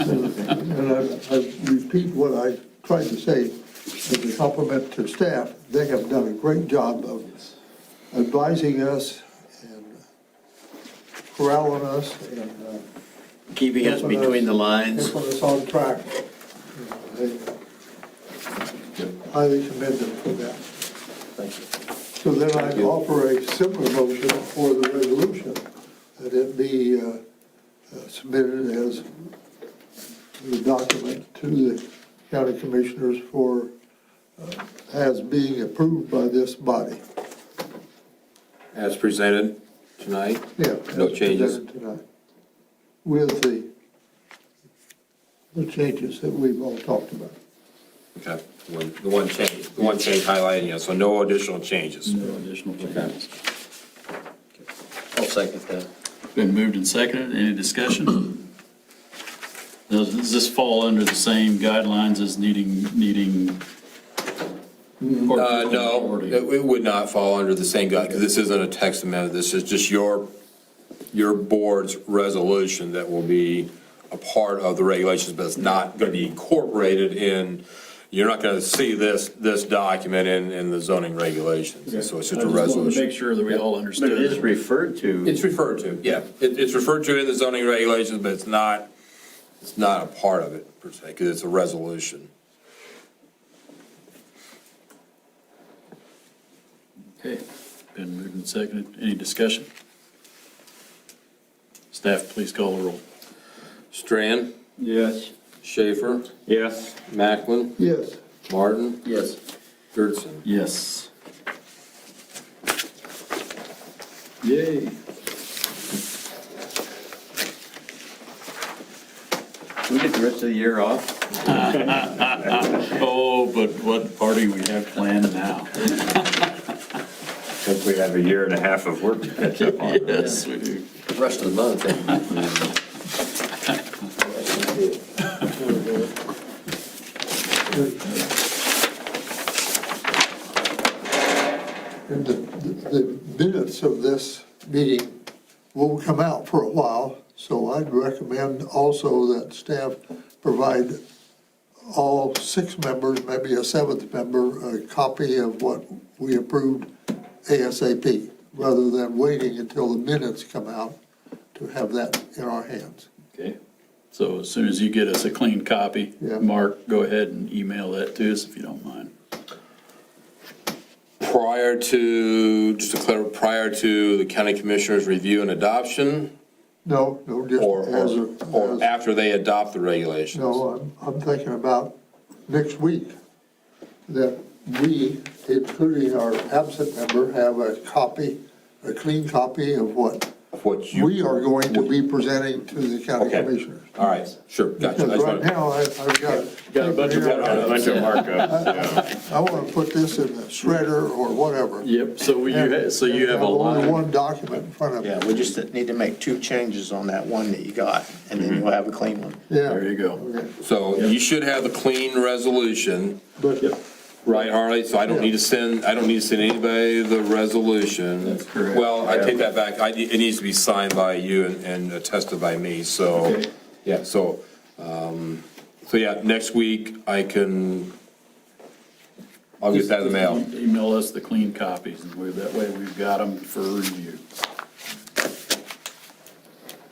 and I repeat what I tried to say as a compliment to staff. They have done a great job of advising us and corralling us and Keeping us between the lines. keeping us on track. They highly commend them for that. Thank you. So then I offer a similar motion for the resolution, that it be submitted as the document to the county commissioners for, as being approved by this body. As presented tonight? Yeah. No as changes? presented tonight. With the changes that we've all talked about. Okay, the one change highlighting, so no additional changes. No additional changes. I'll second that. Been moved and seconded. Any discussion? Does this fall under the same guidelines as needing? No, it would not fall under the same guide, because this isn't a text amendment, this is just your board's resolution that will be a part of the regulations, but it's not going to be incorporated in, you're not going to see this document in the zoning regulations, so it's just a I just wanted to resolution. make sure that we all But understood. it is referred to. It's referred to, yeah, it's referred to in the zoning regulations, but it's not a part of it per se, because it's a resolution. Okay, been moved and seconded. Any discussion? Staff, please call the roll. Strand, Yes. Schaefer, Yes. Macklin, Yes. Martin, Yes. Gertson. Yes. Yay. We get the rest of the year off. Oh, but what party we have planned now? Since we have a year and a half of work to catch up on. Yes, we do. The rest of the month. And the minutes of this meeting will come out for a while, so I'd recommend also that staff provide all 6 members, maybe a 7th member, a copy of what we approved ASAP, rather than waiting until the minutes come out to have that in our hands. Okay, so as soon as you get us a clean copy, Yeah. Mark, go ahead and email that to us if you don't mind. Prior to the county commissioners' review and adoption, No, just as or after they adopt the regulations? No, I'm thinking about next week, that we, including our absent member, have a copy, a clean copy of what what you. We are going to be presenting to the county Okay. commissioners. All right, sure, gotcha. I Because just right wanna- now, I've got. Got a bunch of A bunch of markups, yeah. I want to put this in the shredder or whatever. Yep, so you have a Only line. one document in front of me. Yeah, we just need to make 2 changes on that one that you got, and then you'll have a clean one. Yeah. There you go. Okay. So you should have the clean resolution, But right, Harley? So I don't need to send anybody the resolution. That's correct. Well, I take that back. It needs to be signed by you and attested by me, so, Okay. yeah, so yeah, next week I'll get that in the mail. Email us the clean copies, and that way we've got them for review.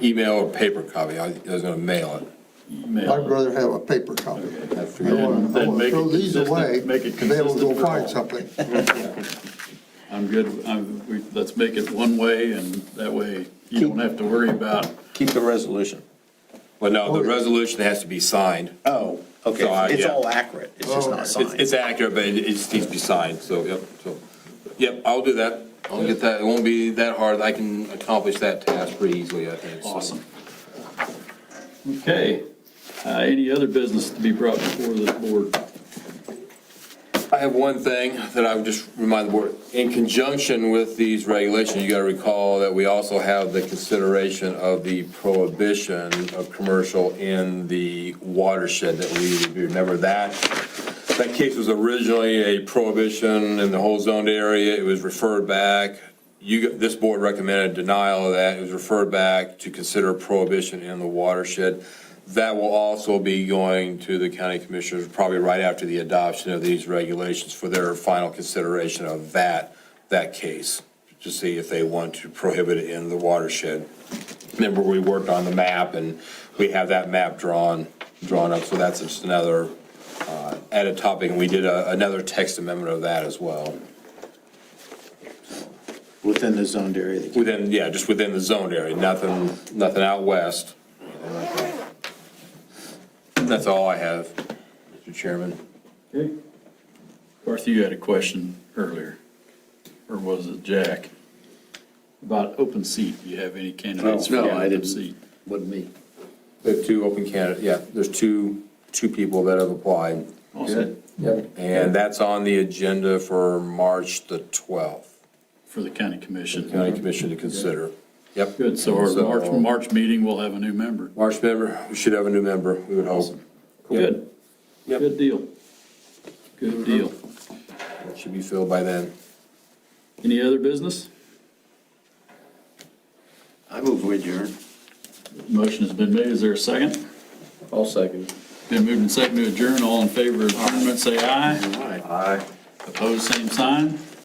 Email or paper copy. I was gonna mail it. Email. I'd rather have a paper copy. I I figured- want Then to make it throw these consistent- away, make it to be able to go consistent for find all. something. I'm good, let's make it one way, and that way you don't have to worry about, Keep the resolution. Well, no, the resolution has to be signed. Oh, okay, So, it's yeah. all accurate, it's just not It's signed. accurate, but it just needs to be signed, so, yep, I'll do that. I'll get that, it won't be that hard, I can accomplish that task pretty easily, I think. so. awesome. Okay, any other business to be brought before the board? I have one thing that I would just remind the board, in conjunction with these regulations, you gotta recall that we also have the consideration of the prohibition of commercial in the watershed that we remember that. That case was originally a prohibition in the whole zoned area, it was referred back. This board recommended denial of that, it was referred back to consider prohibition in the watershed. That will also be going to the county commissioners probably right after the adoption of these regulations for their final consideration of that case, to see if they want to prohibit it in the watershed. Remember, we worked on the map and we have that map drawn up, so that's just another added topic, and we did another text amendment of that as well. Within the zoned area. Just within the zoned area, nothing out west. That's all I have, Mr. Chairman. Okay. Arthur, you had a question earlier, or was it Jack? About open seat, do you have any candidates for No, the I open didn't. seat? Wasn't me. We have 2 open candidates, yeah, there's two people that have applied. Awesome. Yep. And that's on the agenda for March the 12th, For the county commission. county commission to consider. Yep. Good, so our March meeting, we'll have a new member. March member, we should have a new member, we would hope. Good. Yep. Good deal. Good deal. That should be filled by then. Any other business? I move we adjourn. Motion has been made, is there a second? I'll second. Been moved and seconded to adjourn, all in favor of adjournment, say aye. All right. Aye. Opposed, same sign.